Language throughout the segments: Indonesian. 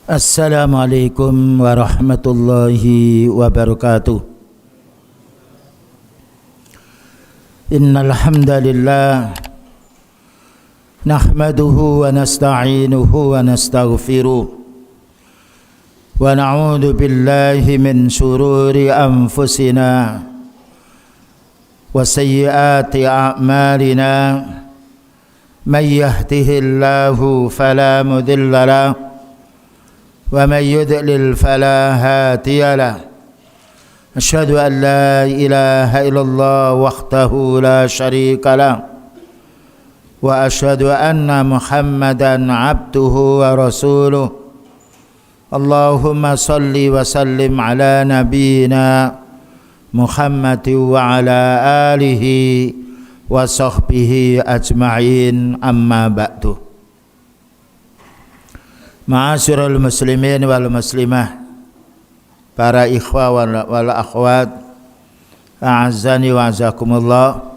Assalamualaikum warahmatullahi wabarakatuh. Innal hamdalillah nahmaduhu wa nasta'inuhu wa nastaghfiruh wa na'udzu billahi min shururi anfusina wa sayyiati a'malina. May yahdihillahu fala mudilla lahu ومن يضلل فلا هادي له. أشهد أن لا إله إلا الله وحده لا شريك له وأشهد أن محمدا عبده ورسوله. اللهم صل وسلم على نبينا محمد وعلى آله وصحبه أجمعين. أما بعد. Ma'asyiral muslimin wal muslimah, para ikhwah wal akhwat, a'azzani wa azakumullah.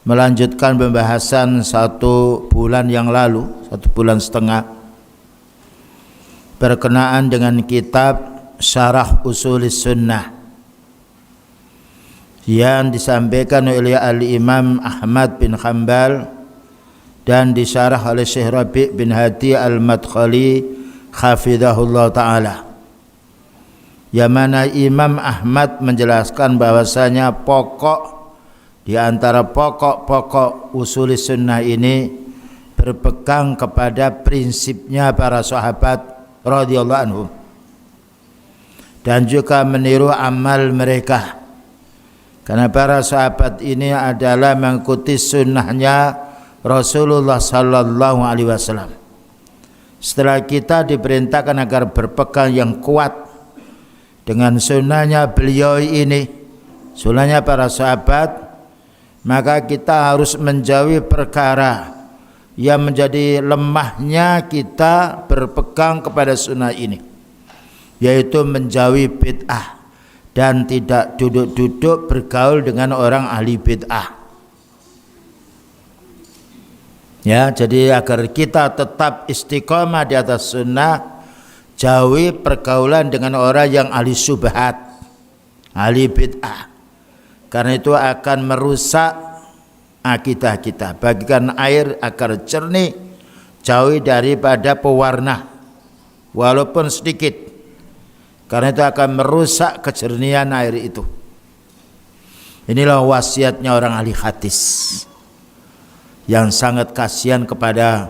Melanjutkan pembahasan 1 bulan yang lalu, 1 bulan setengah, berkenaan dengan kitab Syarah Usulis Sunnah yang disampaikan oleh Al-Imam Ahmad bin Hanbal dan disyarah oleh Syekh Rabi' bin Hadi Al-Madkhali hafizahullah ta'ala, yang mana Imam Ahmad menjelaskan bahwasanya pokok di antara pokok-pokok usul sunnah ini berpegang kepada prinsipnya para sahabat radhiyallahu anhum dan juga meniru amal mereka, karena para sahabat ini adalah mengikuti sunnahnya Rasulullah sallallahu alaihi wasallam. Setelah kita diperintahkan agar berpegang yang kuat dengan sunnahnya beliau ini, sunnahnya para sahabat, maka kita harus menjauhi perkara yang menjadi lemahnya kita berpegang kepada sunnah ini, yaitu menjauhi bid'ah dan tidak duduk-duduk bergaul dengan orang ahli bid'ah. Ya, jadi agar kita tetap istiqomah di atas sunnah, jauhi pergaulan dengan orang yang ahli syubhat, ahli bid'ah, karena itu akan merusak akidah kita. Bagikan air agar jernih, jauhi daripada pewarna walaupun sedikit, karena itu akan merusak kejernihan air itu. Inilah wasiatnya orang ahli hadis yang sangat kasihan kepada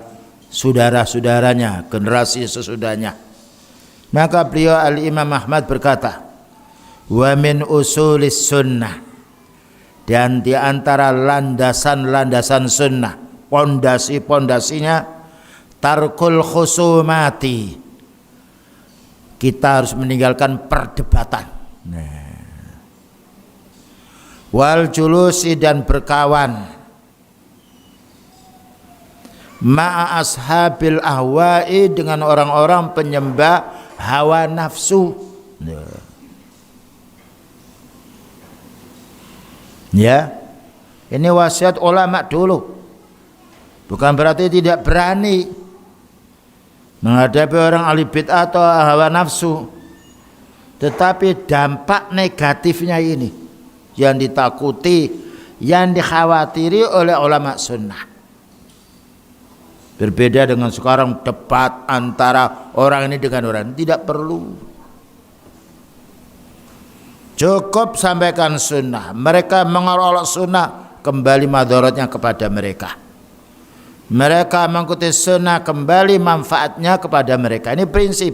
saudara-saudaranya, generasi sesudahnya. Maka beliau Al-Imam Ahmad berkata, wa min usulis sunnah, dan di antara landasan-landasan sunnah, pondasi-pondasinya, tarkul khusumati, kita harus meninggalkan perdebatan, wal julusi, dan berkawan ma'a ashabil ahwa'i, dengan orang-orang penyembah hawa nafsu. Ya, ini wasiat ulama dulu. Bukan berarti tidak berani menghadapi orang ahli bid'ah atau hawa nafsu, tetapi dampak negatifnya ini yang ditakuti, yang dikhawatiri oleh ulama sunnah. Berbeda dengan sekarang debat antara orang ini dengan orang ini, tidak perlu. Cukup sampaikan sunnah. Mereka menolak sunnah, kembali madaratnya kepada mereka. Mereka mengikuti sunnah, kembali manfaatnya kepada mereka. Ini prinsip.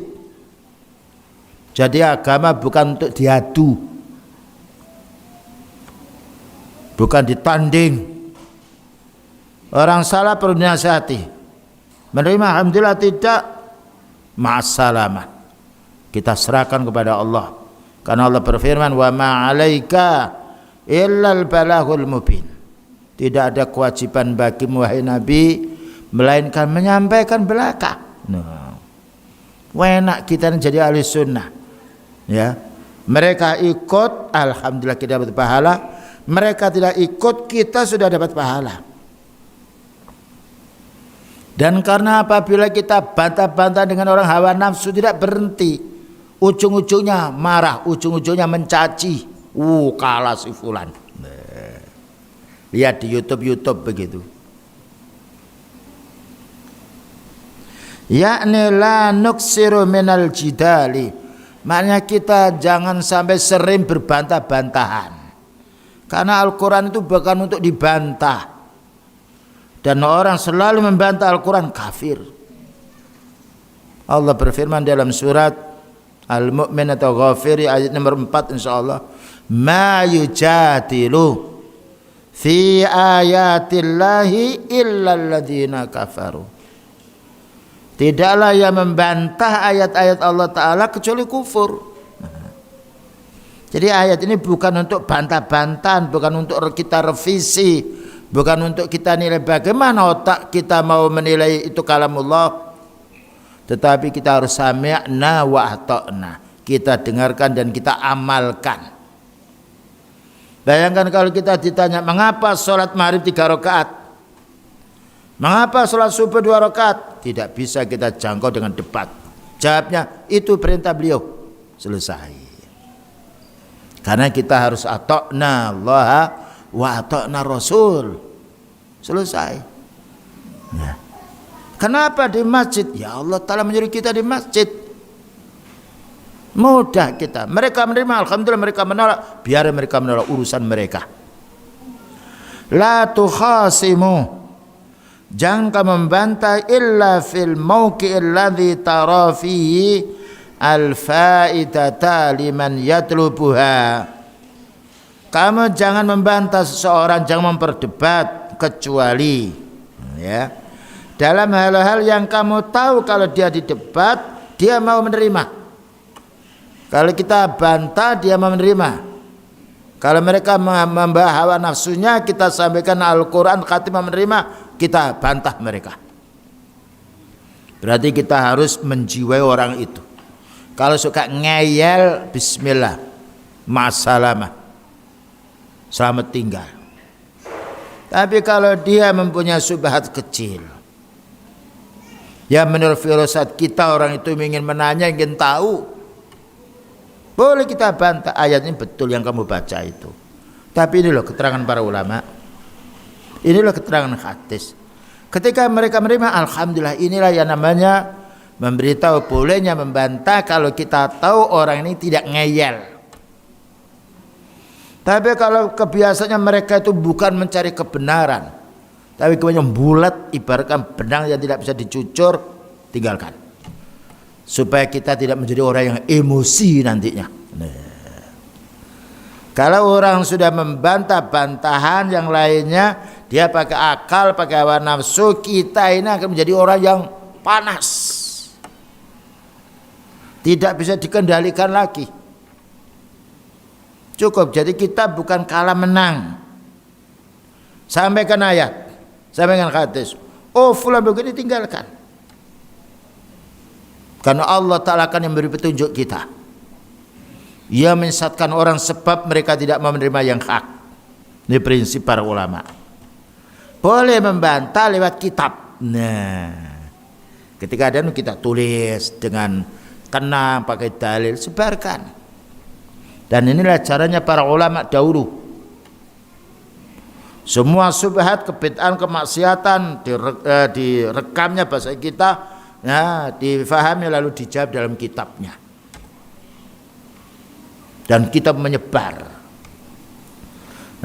Jadi agama bukan untuk diadu, bukan ditanding. Orang salah perlu dinasihati, menerima alhamdulillah, tidak, ma'assalamah, kita serahkan kepada Allah, karena Allah berfirman, wa ma'alaika illal balahul mubin, tidak ada kewajiban bagimu wahai Nabi melainkan menyampaikan belaka. Enak kita jadi ahli sunnah, ya. Mereka ikut, alhamdulillah kita dapat pahala. Mereka tidak ikut, kita sudah dapat pahala. Dan karena apabila kita bantah-bantah dengan orang hawa nafsu tidak berhenti, ujung-ujungnya marah, ujung-ujungnya mencaci. Kalah si fulan. Lihat di YouTube begitu. Yakni la nuksiru minal jidali. Maknanya kita jangan sampai sering berbantah-bantahan. Karena Al-Quran itu bukan untuk dibantah. Dan orang selalu membantah Al-Quran kafir. Allah berfirman dalam surat Al-Mu'min atau Ghafiri ayat nomor 4 insyaallah, ma yujadilu fi ayatillahi illa alladhina kafaru. Tidaklah yang membantah ayat-ayat Allah Ta'ala kecuali kufur. Jadi ayat ini bukan untuk bantah-bantahan, bukan untuk kita revisi, bukan untuk kita nilai bagaimana otak kita mau menilai itu kalamullah. Tetapi kita harus sami'na wa ata'na. Kita dengarkan dan kita amalkan. Bayangkan kalau kita ditanya, mengapa sholat maghrib 3 rakaat? Mengapa sholat subuh 2 rakaat? Tidak bisa kita jangkau dengan debat. Jawabnya, itu perintah beliau. Selesai. Karena kita harus ata'na Allah wa ata'na Rasul. Selesai. Ya. Kenapa di masjid? Ya Allah Ta'ala menyuruh kita di masjid. Mudah kita. Mereka menerima, alhamdulillah. Mereka menolak, biar mereka menolak, urusan mereka. La tukhasimu. Jangan kamu membantah illa fil mauqi'il ladzi tara fihi al-faidata liman yatlubuha. Kamu jangan membantah seseorang, jangan memperdebat, kecuali ya dalam hal-hal yang kamu tahu kalau dia didebat dia mau menerima. Kalau kita bantah dia mau menerima. Kalau mereka membahas hawa nafsunya, kita sampaikan Al-Quran khatimah menerima, kita bantah mereka. Berarti kita harus menjiwai orang itu. Kalau suka ngeyel, bismillah, ma'asalamah, selamat tinggal. Tapi kalau dia mempunyai syubhat kecil, ya menurut firasat kita orang itu ingin menanya, ingin tahu, boleh kita bantah. Ayat ini betul yang kamu baca itu. Tapi ini loh keterangan para ulama. Inilah keterangan hadis. Ketika mereka menerima, alhamdulillah, inilah yang namanya memberitahu bolehnya membantah kalau kita tahu orang ini tidak ngeyel. Tapi kalau kebiasaannya mereka itu bukan mencari kebenaran, tapi kebanyakan bulat, ibaratkan benang yang tidak bisa dicucur, tinggalkan. Supaya kita tidak menjadi orang yang emosi nantinya. Kalau orang sudah membantah bantahan yang lainnya, dia pakai akal, pakai hawa nafsu, kita ini akan menjadi orang yang panas. Tidak bisa dikendalikan lagi. Cukup, jadi kita bukan kalah menang. Sampaikan ayat, sampaikan hadis. Oh fulan begini, tinggalkan. Karena Allah Ta'ala akan yang memberi petunjuk kita. Ia menyesatkan orang sebab mereka tidak mau menerima yang hak. Ini prinsip para ulama. Boleh membantah lewat kitab. Nah, ketika ada kita tulis dengan tenang, pakai dalil, sebarkan. Dan inilah caranya para ulama dahulu. Semua subhat, kebid'ahan, kemaksiatan direkamnya bahasa kita, ya, difahami lalu dijawab dalam kitabnya. Dan kitab menyebar.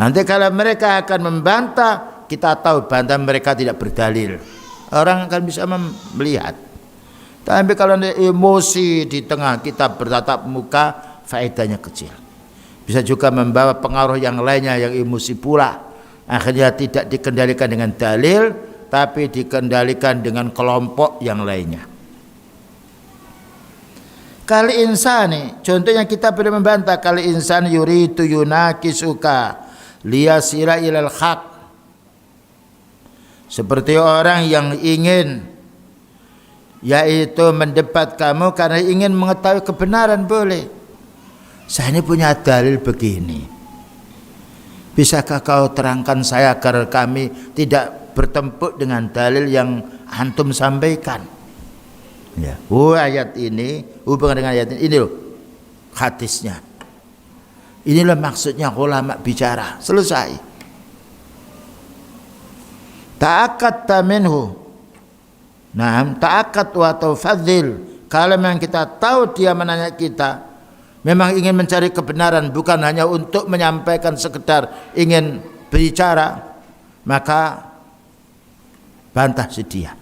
Nanti kalau mereka akan membantah, kita tahu bantah mereka tidak berdalil. Orang akan bisa melihat. Tapi kalau ada emosi di tengah kita bertatap muka, faedahnya kecil. Bisa juga membawa pengaruh yang lainnya yang emosi pula. Akhirnya tidak dikendalikan dengan dalil, tapi dikendalikan dengan kelompok yang lainnya. Kali insani, contohnya kita boleh membantah kali insan yuridu yunakisuka liyasira ilal haq. Seperti orang yang ingin, yaitu mendebat kamu karena ingin mengetahui kebenaran, boleh. Saya ini punya dalil begini. Bisakah kau terangkan saya agar kami tidak bertempuk dengan dalil yang antum sampaikan. Ya. Ayat ini hubungan dengan ayat ini loh hadisnya. Inilah maksudnya ulama bicara. Selesai. Ta'akkadta minhu. Naam, ta'akkad wa tafadzil. Kalau memang kita tahu dia menanya kita, memang ingin mencari kebenaran, bukan hanya untuk menyampaikan sekedar ingin bicara, maka bantah sedia.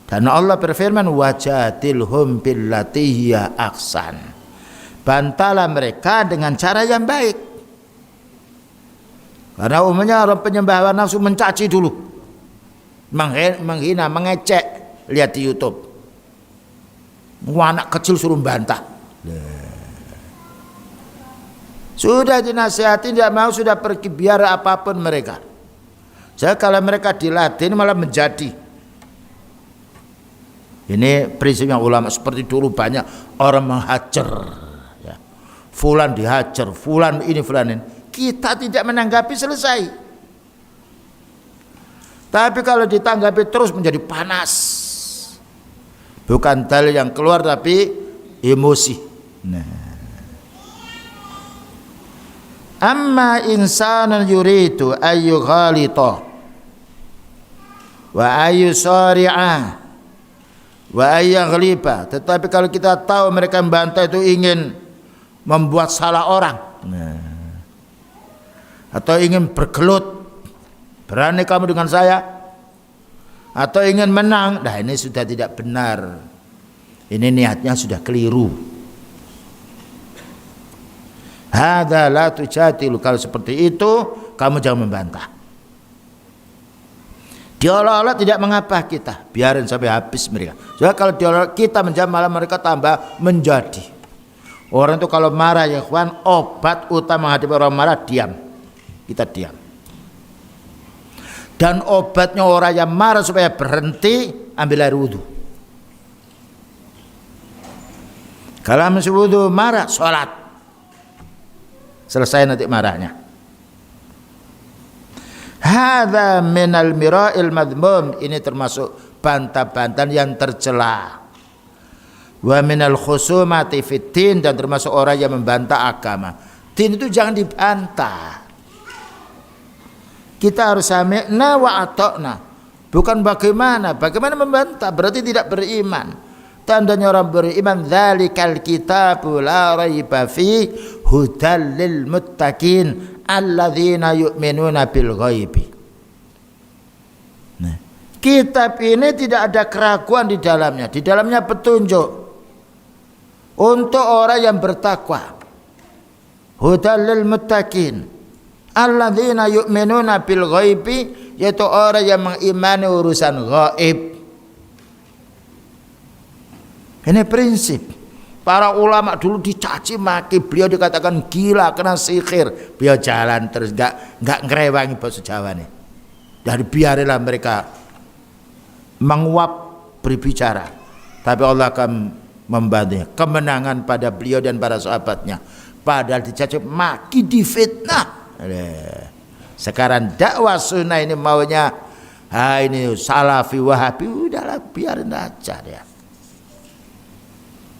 Dan Allah berfirman, wajadilhum billati hiya ahsan. Bantahlah mereka dengan cara yang baik. Karena umumnya orang penyembah hawa nafsu mencaci dulu, menghina, mengecek. Lihat di YouTube, anak kecil suruh bantah. Sudah dinasihati tidak mau, sudah pergi, biar apapun mereka. Jadi kalau mereka dilatih malah menjadi. Ini prinsipnya ulama. Seperti dulu banyak orang menghajar, ya. Fulan dihajar, fulan ini, fulan ini. Kita tidak menanggapi, selesai. Tapi kalau ditanggapi terus menjadi panas. Bukan dalil yang keluar tapi emosi. Nah. Amma insanan yuridu ayu ghalita wa ayu sari'a wa ayyaghliba. Tetapi kalau kita tahu mereka membantah itu ingin membuat salah orang, atau ingin bergelut, berani kamu dengan saya, atau ingin menang, nah ini sudah tidak benar. Ini niatnya sudah keliru. Hadza la tujadilu. Kalau seperti itu kamu jangan membantah. Diolah-olah tidak mengapa kita, biarin sampai habis mereka. Soalnya kalau diolah kita menjawab malah mereka tambah menjadi. Orang itu kalau marah ya kawan, obat utama menghadapi orang marah diam. Kita diam. Dan obatnya orang yang marah supaya berhenti, ambil air wudhu. Kalau masih wudhu marah, sholat. Selesai nanti marahnya. Hadza minal mira'il madmum. Ini termasuk bantah-bantahan yang tercela. Wa minal khusumati fid din, dan termasuk orang yang membantah agama. Din itu jangan dibantah. Kita harus sami'na wa ata'na. Bukan bagaimana membantah, berarti tidak beriman. Tandanya orang beriman, dzalikal kitabu la raiba fi hudal lil muttaqin alladzina yu'minuna bil ghaibi. Nah, kitab ini tidak ada keraguan di dalamnya. Di dalamnya petunjuk untuk orang yang bertakwa. Hudal lil muttaqin alladzina yu'minuna bil ghaibi, yaitu orang yang mengimani urusan gaib. Ini prinsip. Para ulama dulu dicaci maki, beliau dikatakan gila, kena sihir. Beliau jalan terus, enggak ngerewangi bahasa Jawa nih. Dari biarilah mereka menguap berbicara. Tapi Allah akan membantu kemenangan pada beliau dan para sahabatnya. Padahal dicaci maki, difitnah. Sekarang dakwah sunnah ini maunya ini salafi wahabi, udahlah biarin aja dia.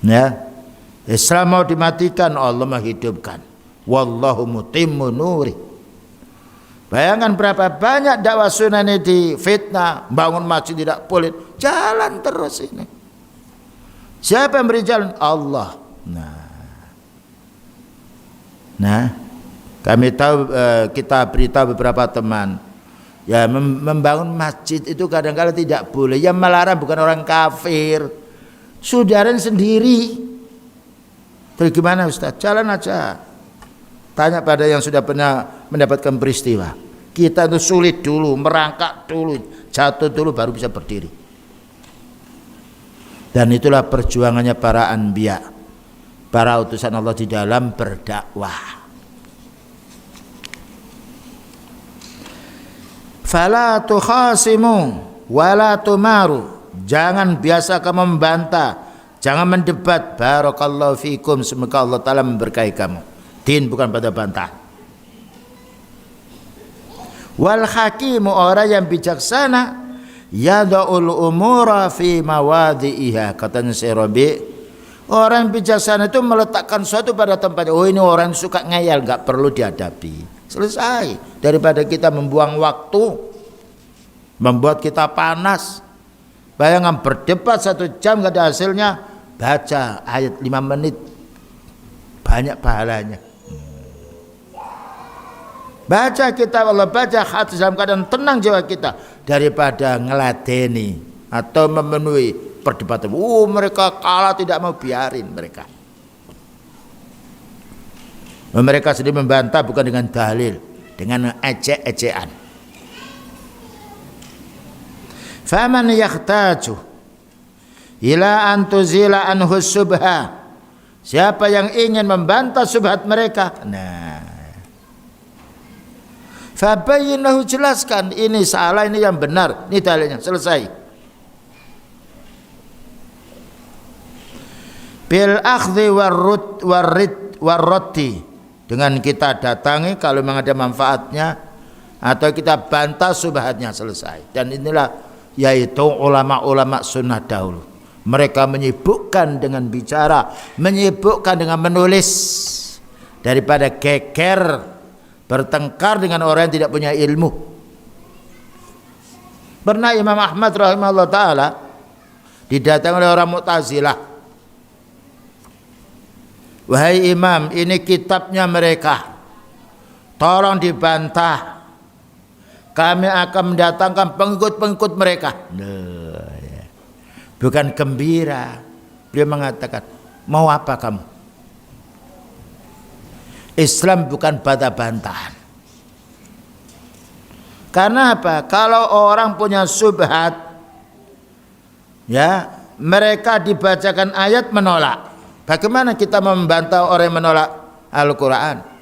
Ya, Islam mau dimatikan, Allah menghidupkan. Wallahu mutimmu nuri. Bayangkan berapa banyak dakwah sunnah ini difitnah, bangun masjid tidak boleh, jalan terus ini. Siapa yang beri jalan? Allah. Nah, kami tahu, kita beritahu beberapa teman, ya membangun masjid itu kadang-kadang tidak boleh. Yang melarang bukan orang kafir, saudara sendiri. Terus gimana Ustaz? Jalan aja. Tanya pada yang sudah pernah mendapatkan peristiwa. Kita itu sulit dulu, merangkak dulu, jatuh dulu baru bisa berdiri. Dan itulah perjuangannya para anbiya, para utusan Allah di dalam berdakwah. Fala tukhasimu wala tumaru. Jangan biasa kamu membantah, jangan mendebat. Barakallahu fikum, semoga Allah Ta'ala memberkahi kamu. Din bukan pada bantah. Wal hakimu, orang yang bijaksana, yada'ul umura fi mawadhi'iha. Katanya Syekh Rabi, orang bijaksana itu meletakkan sesuatu pada tempatnya. Oh, ini orang suka ngeyel, enggak perlu dihadapi. Selesai. Daripada kita membuang waktu, membuat kita panas. Bayangkan berdebat 1 jam enggak ada hasilnya, baca ayat 5 menit banyak pahalanya. Baca kitab Allah, baca hadis dalam keadaan tenang jiwa kita daripada ngeladeni atau memenuhi perdebatan. Mereka kalah, tidak mau, biarin mereka. Mereka sedih membantah bukan dengan dalil, dengan ejek-ejekan. Faman yahtaju ila an tuzila anhu subha. Siapa yang ingin membantah subhat mereka, fabayyinhu, jelaskan ini salah, ini yang benar, ini dalilnya, selesai. Bil akhdhi warraddi, dengan kita datangi kalau memang ada manfaatnya, atau kita bantah subhatnya, selesai. Dan inilah yaitu ulama-ulama sunnah dahulu. Mereka menyibukkan dengan bicara, menyibukkan dengan menulis, daripada geger bertengkar dengan orang yang tidak punya ilmu. Pernah Imam Ahmad rahimahullah ta'ala didatangi oleh orang Mu'tazilah. Wahai Imam, ini kitabnya mereka, tolong dibantah. Kami akan mendatangkan pengikut-pengikut mereka. Bukan gembira. Beliau mengatakan, mau apa kamu? Islam bukan bantah-bantahan. Karena apa? Kalau orang punya subhat, ya, mereka dibacakan ayat menolak. Bagaimana kita membantah orang yang menolak Al-Quran?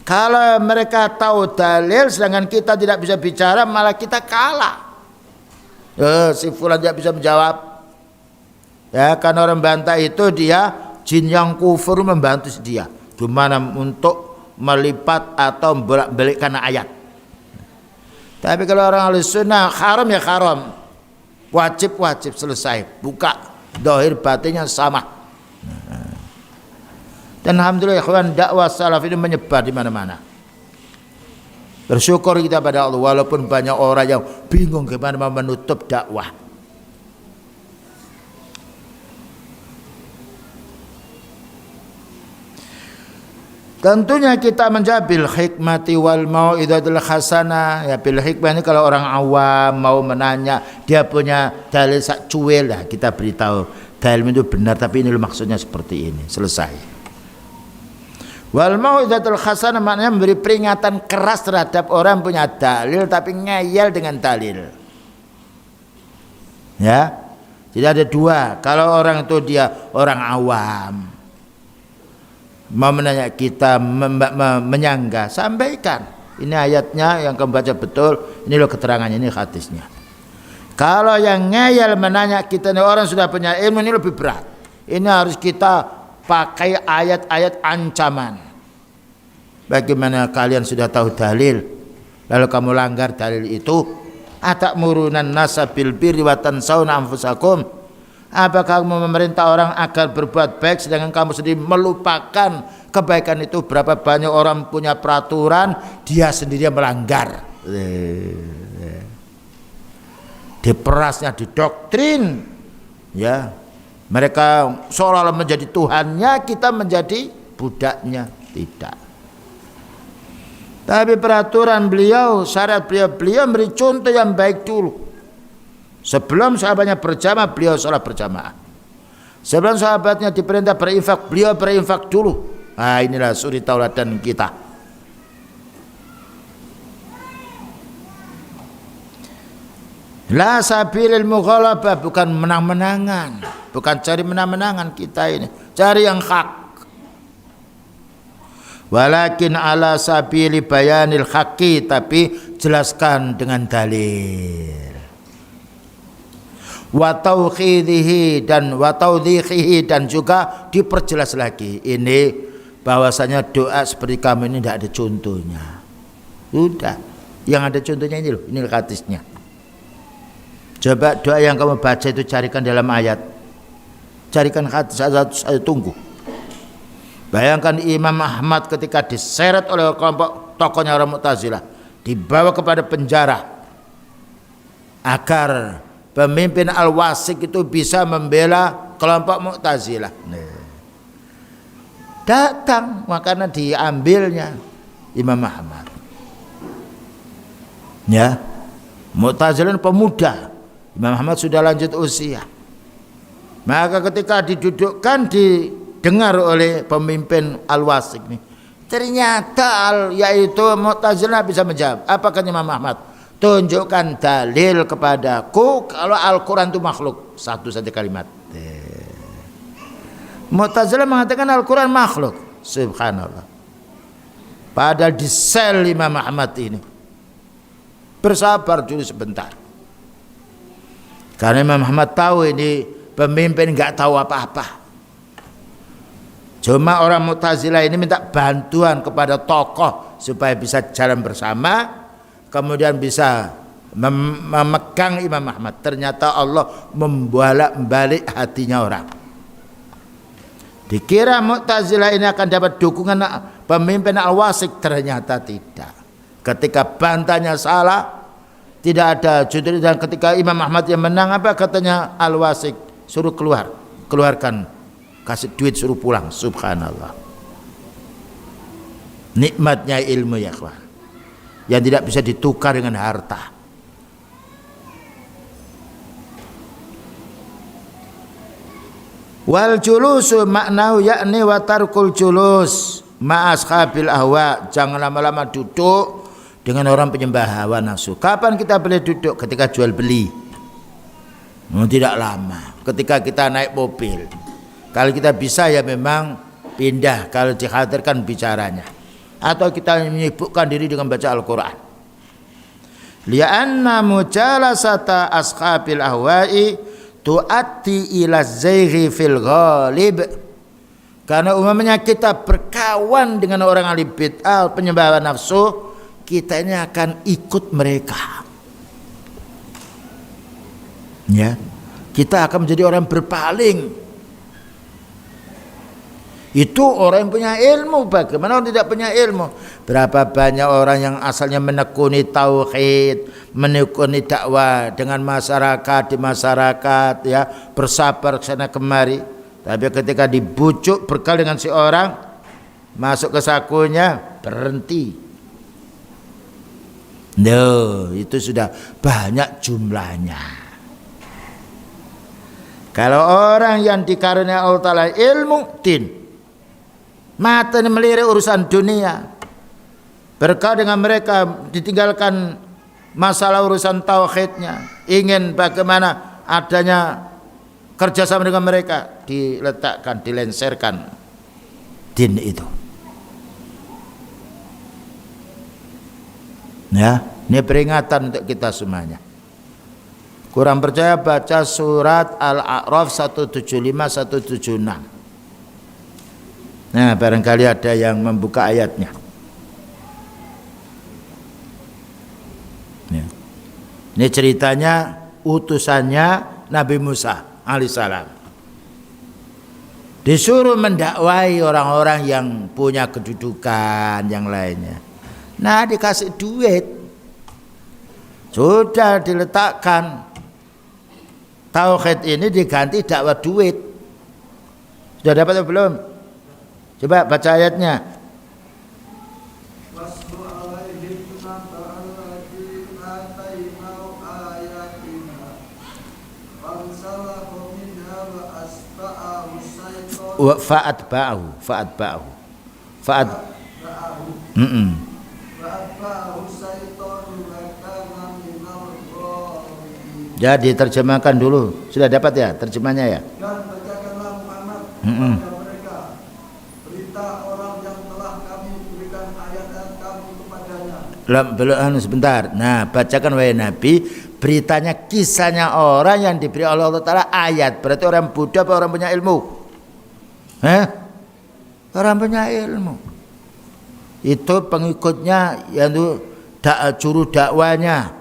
Kalau mereka tahu dalil sedangkan kita tidak bisa bicara, malah kita kalah. Si fulan tidak bisa menjawab. Ya, kan orang bantah itu dia jin yang kufur membantu dia. Gimana untuk melipat atau membolak-balikkan ayat. Tapi kalau orang ahli sunnah, haram ya haram, wajib selesai, buka dohir batinnya sama. Dan alhamdulillah ikhwan, dakwah salaf ini menyebar di mana-mana. Bersyukur kita pada Allah, walaupun banyak orang yang bingung gimana mau menutup dakwah. Tentunya kita menjawab bil hikmati wal mau'izatil hasanah. Ya, bil hikmah ini kalau orang awam mau menanya, dia punya dalil sak cuil, lah kita beritahu dalil itu benar tapi ini maksudnya seperti ini, selesai. Wal mau'izatul hasanah maknanya memberi peringatan keras terhadap orang yang punya dalil tapi ngeyel dengan dalil. Ya. Jadi ada dua. Kalau orang itu dia orang awam, mau menanya kita, menyangga, sampaikan. Ini ayatnya yang kamu baca betul, ini loh keterangannya, ini hadisnya. Kalau yang ngeyel menanya kita, ini orang sudah punya ilmu, ini lebih berat. Ini harus kita pakai ayat-ayat ancaman. Bagaimana kalian sudah tahu dalil, lalu kamu langgar dalil itu? Atakmurunan nasa bil birri wa tansawna anfusakum. Apakah kamu memerintah orang agar berbuat baik sedangkan kamu sendiri melupakan kebaikan itu? Berapa banyak orang punya peraturan, dia sendiri melanggar. Diperasnya, didoktrin, ya. Mereka seolah-olah menjadi Tuhannya, kita menjadi budaknya. Tidak. Tapi peraturan beliau, syariat beliau beri contoh yang baik dulu. Sebelum sahabatnya berjamaah, beliau sholat berjamaah. Sebelum sahabatnya diperintah berinfak, beliau berinfak dulu. Nah, inilah suri tauladan kita. La sabilil mughalabah, bukan menang-menangan, bukan cari menang-menangan kita ini, cari yang hak. Walakin ala sabili bayanil haqqi, tapi jelaskan dengan dalil. Wa tauhidhihi dan wa taudhihi, dan juga diperjelas lagi. Ini bahwasanya doa seperti kamu ini tidak ada contohnya. Sudah, yang ada contohnya ini loh, ini hadisnya. Coba doa yang kamu baca itu carikan dalam ayat. Carikan hati saya tunggu. Bayangkan Imam Ahmad ketika diseret oleh kelompok tokohnya orang Mu'tazilah, dibawa kepada penjara agar pemimpin Al-Wasik itu bisa membela kelompok Mu'tazilah. Datang, makanya diambilnya Imam Ahmad. Ya, Mu'tazilah pemuda, Imam Ahmad sudah lanjut usia. Maka ketika didudukkan didengar oleh pemimpin Al-Wasik nih, ternyata yaitu Mu'tazilah bisa menjawab. Apa kata Imam Ahmad? Tunjukkan dalil kepadaku kalau Al-Quran itu makhluk. Satu saja kalimat. Mu'tazilah mengatakan Al-Quran makhluk. Subhanallah. Padahal di sel Imam Ahmad ini. Bersabar dulu sebentar. Karena Imam Ahmad tahu ini pemimpin nggak tahu apa-apa. Cuma orang Mu'tazilah ini minta bantuan kepada tokoh supaya bisa jalan bersama, kemudian bisa memegang Imam Ahmad. Ternyata Allah membolak-balik hatinya orang. Dikira Mu'tazilah ini akan dapat dukungan pemimpin Al-Wasik, ternyata tidak. Ketika bantahnya salah, tidak ada judul, dan ketika Imam Ahmad yang menang, apa katanya Al-Wasik? Suruh keluarkan, kasih duit, suruh pulang. Subhanallah. Nikmatnya ilmu ya kawan, yang tidak bisa ditukar dengan harta. Wal julusu maknau yakni wa tarkul julus ma ashabil ahwa. Jangan lama-lama duduk dengan orang penyembah hawa nafsu. Kapan kita boleh duduk? Ketika jual beli. Tidak lama. Ketika kita naik mobil. Kalau kita bisa ya memang pindah kalau dikhawatirkan bicaranya. Atau kita menyibukkan diri dengan baca Al-Quran. Lianna mujalasata ashabil ahwa'i tu'atti ila zayghi fil ghalib. Karena umumnya kita berkawan dengan orang ahli bid'ah, penyembah nafsu, kita ini akan ikut mereka. Ya, kita akan menjadi orang berpaling. Itu orang yang punya ilmu. Bagaimana orang tidak punya ilmu? Berapa banyak orang yang asalnya menekuni tauhid, menekuni dakwah dengan masyarakat, di masyarakat, ya, bersabar kesana kemari. Tapi ketika dibujuk berkali dengan si orang, masuk ke sakunya, berhenti. No, itu sudah banyak jumlahnya. Kalau orang yang dikaruniai Allah Ta'ala ilmu, din, mata melirik urusan dunia, berkah dengan mereka ditinggalkan masalah urusan tauhidnya, ingin bagaimana adanya kerjasama dengan mereka, diletakkan, dilenserkan din itu. Ya, ini peringatan untuk kita semuanya. Kurang percaya baca surat Al-A'raf 175 176. Nah, barangkali ada yang membuka ayatnya. Ya. Ini ceritanya utusannya Nabi Musa alaihissalam. Disuruh mendakwai orang-orang yang punya kedudukan yang lainnya. Nah, dikasih duit. Sudah diletakkan. Tauhid ini diganti dakwah duit. Sudah dapat atau belum? Coba baca ayatnya. Fa'atba'ahu. Jadi terjemahkan dulu. Sudah dapat ya terjemahnya ya? Dan bacakanlah Muhammad kepada mereka berita orang yang telah kami berikan ayat-ayat kami kepadanya. Belum sebentar. Nah, bacakan wahai Nabi beritanya, kisahnya orang yang diberi oleh Allah Ta'ala ayat. Berarti orang Buddha apa orang punya ilmu? Orang punya ilmu. Itu pengikutnya, yaitu juru dakwanya,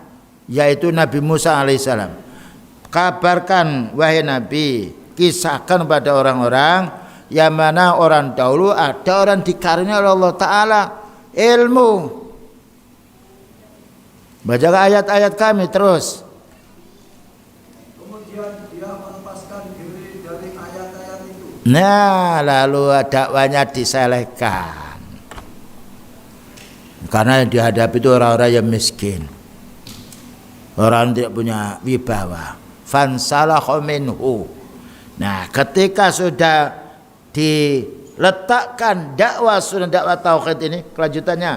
yaitu Nabi Musa alaihissalam. kabarkan wahai Nabi, kisahkan pada orang-orang yang mana orang dahulu ada orang dikaruniai oleh Allah Ta'ala ilmu. Baca ayat-ayat kami terus. Kemudian dia melepaskan diri dari ayat-ayat itu. Nah, lalu dakwanya diselehkan. Karena yang dihadapi itu orang-orang yang miskin, orang tidak punya wibawa. Fansalahu minhu. Nah, ketika sudah diletakkan dakwah sunnah, dakwah tauhid ini, kelanjutannya.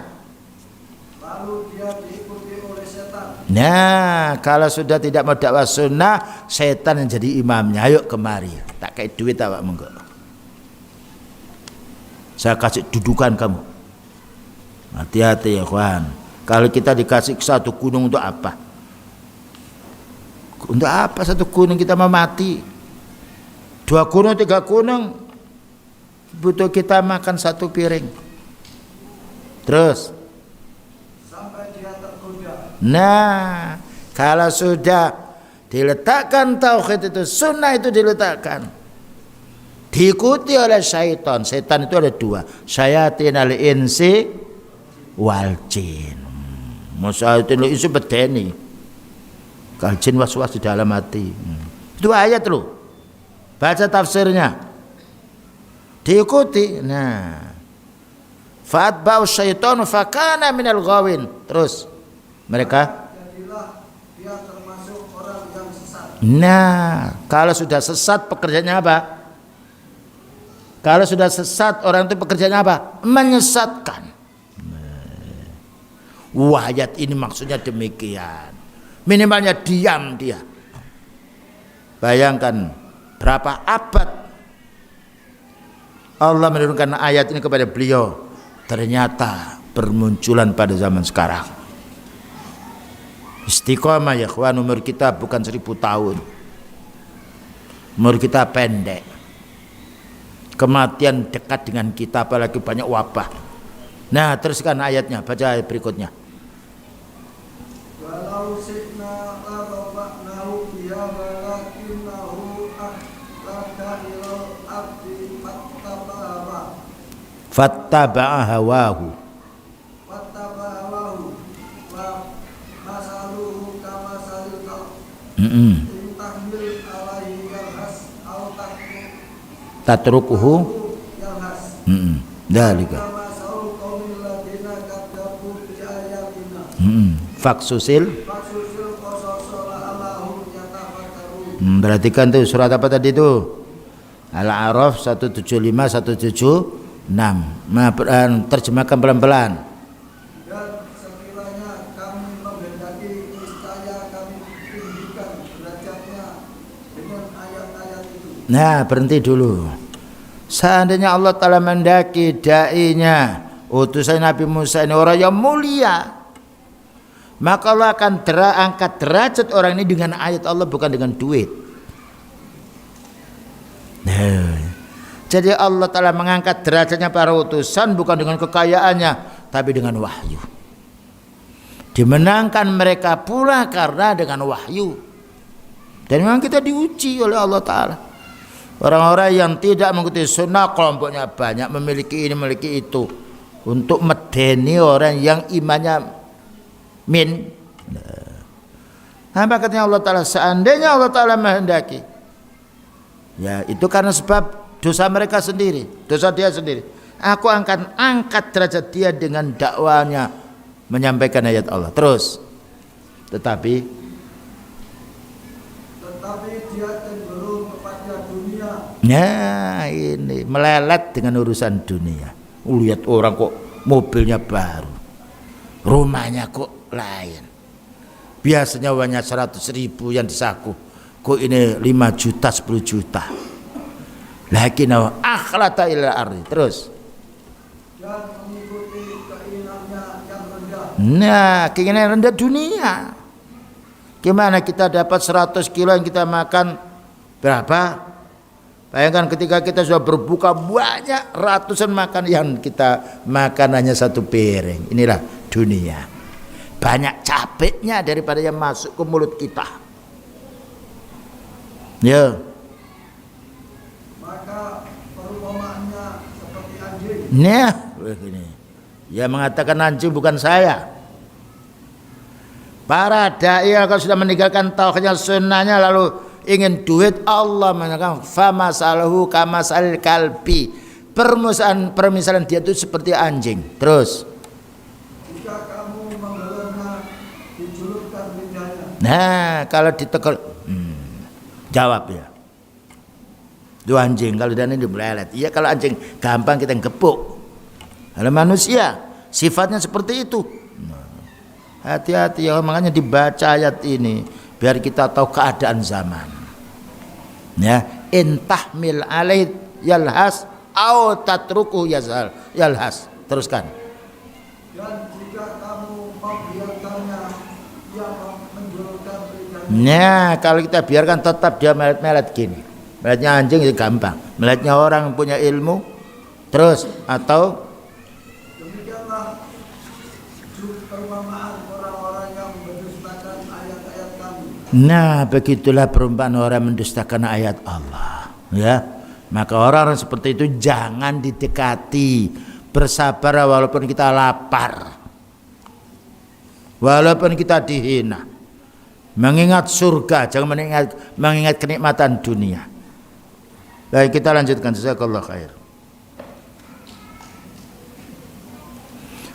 Lalu dia diikuti oleh setan. Nah, kalau sudah tidak mau dakwah sunnah, setan yang jadi imamnya. Ayo kemari, tak kayak duit awak monggo. Saya kasih dudukan kamu. Hati-hati ya kawan. Kalau kita dikasih satu gunung untuk apa? Untuk apa satu gunung, kita mau mati? 2 gunung, 3 gunung, butuh kita makan 1 piring. Terus Sampai dia tergoda. nah, kalau sudah diletakkan tauhid itu, sunnah itu diletakkan, diikuti oleh syaitan. Setan itu ada 2, syayatinal insi wal jin. Syayatinal insi bedeni, kal jin was-was di dalam hati. Itu ayat loh. Baca tafsirnya, diikuti. Nah, fa'atba'u syaitanu fakana minal ghawin. Terus mereka, Jadilah dia termasuk orang yang sesat. nah, kalau sudah sesat pekerjaannya apa? Kalau sudah sesat orang itu pekerjaannya apa? Menyesatkan. Wah, ayat ini maksudnya demikian. Minimalnya diam dia. Bayangkan berapa abad Allah menurunkan ayat ini kepada beliau, ternyata bermunculan pada zaman sekarang. Istiqomah ya kawan, umur kita bukan 1000 tahun, umur kita pendek, kematian dekat dengan kita, apalagi banyak wabah. Nah, teruskan ayatnya, baca ayat berikutnya. Walau syi'na larafa'nahu biha walakinnahu akhlada ilal ardi Fattaba'a hawahu. fattabahu wa masaluhu kamasalil qalb Mm-mm. in tahmil alaihi yalhas au Tatrukuhu. yalhas Mm-mm. Dalika. kama sa'u qaumil ladina kadzabu bi ayatina Faksusil. faksusil qasasa la'allahum yatafakkarun. Perhatikan tuh surat apa tadi itu? Al-A'raf 175 176. Terjemahkan pelan-pelan. Dan sekiranya kami menghendaki, niscaya kami tinggikan derajatnya dengan ayat-ayat itu. Nah, berhenti dulu. Seandainya Allah Ta'ala mendaki da'inya, utusan Nabi Musa ini orang yang mulia, maka Allah akan angkat derajat orang ini dengan ayat Allah, bukan dengan duit. Nah, jadi Allah Ta'ala mengangkat derajatnya para utusan bukan dengan kekayaannya, tapi dengan wahyu. Dimenangkan mereka pula karena dengan wahyu. Dan memang kita diuji oleh Allah Ta'ala. Orang-orang yang tidak mengikuti sunnah, kelompoknya banyak, memiliki ini, memiliki itu, untuk medeni orang yang imannya min. Nah, makanya Allah Ta'ala, seandainya Allah Ta'ala menghendaki, ya itu karena sebab dosa mereka sendiri, dosa dia sendiri, aku akan angkat derajat dia dengan dakwanya menyampaikan ayat Allah. Terus tetapi dia cenderung kepada dunia. nah, ini melelet dengan urusan dunia. Lihat orang kok mobilnya baru, rumahnya kok lain, biasanya uangnya 100.000 yang disaku, kok ini 5 juta 10 juta. Lakinnahu akhlata ila ardi. Terus Dan mengikuti keinginannya yang rendah. nah, keinginan rendah dunia. Gimana kita dapat 100 kilo yang kita makan berapa? Bayangkan ketika kita sudah berbuka banyak ratusan makan, yang kita makan hanya 1 piring. Inilah dunia. Banyak capeknya daripada yang masuk ke mulut kita. Ya. maka perumpamaannya seperti anjing. Nah, begini. Ya mengatakan anjing bukan saya. Para dai kalau sudah meninggalkan tauhidnya sunnahnya lalu ingin duit, Allah mengatakan famasalahu kamasalil kalbi. Permisalan dia itu seperti anjing. Terus Jika kamu membelanya, dijulurkan lidahnya. nah, kalau ditekel jawab ya. Itu anjing kalau dan ini dibelelet. Iya kalau anjing gampang kita gepuk. Kalau manusia sifatnya seperti itu. Hati-hati ya, makanya dibaca ayat ini biar kita tahu keadaan zaman. Ya, intahmil alaih yalhas au tatruku yalhas. Teruskan. Dan jika kamu membiarkannya, ia menjulurkan lidahnya. Nah, kalau kita biarkan tetap dia melet-melet gini. Meletnya anjing itu gampang. Meletnya orang yang punya ilmu. Terus atau Demikianlah perumpamaan orang-orang yang mendustakan ayat-ayat kami. nah, begitulah perumpamaan orang mendustakan ayat Allah. Ya, maka orang-orang seperti itu jangan didekati. Bersabar walaupun kita lapar, walaupun kita dihina. Mengingat surga, jangan mengingat kenikmatan dunia. Baik, kita lanjutkan. Jazakallahu khair.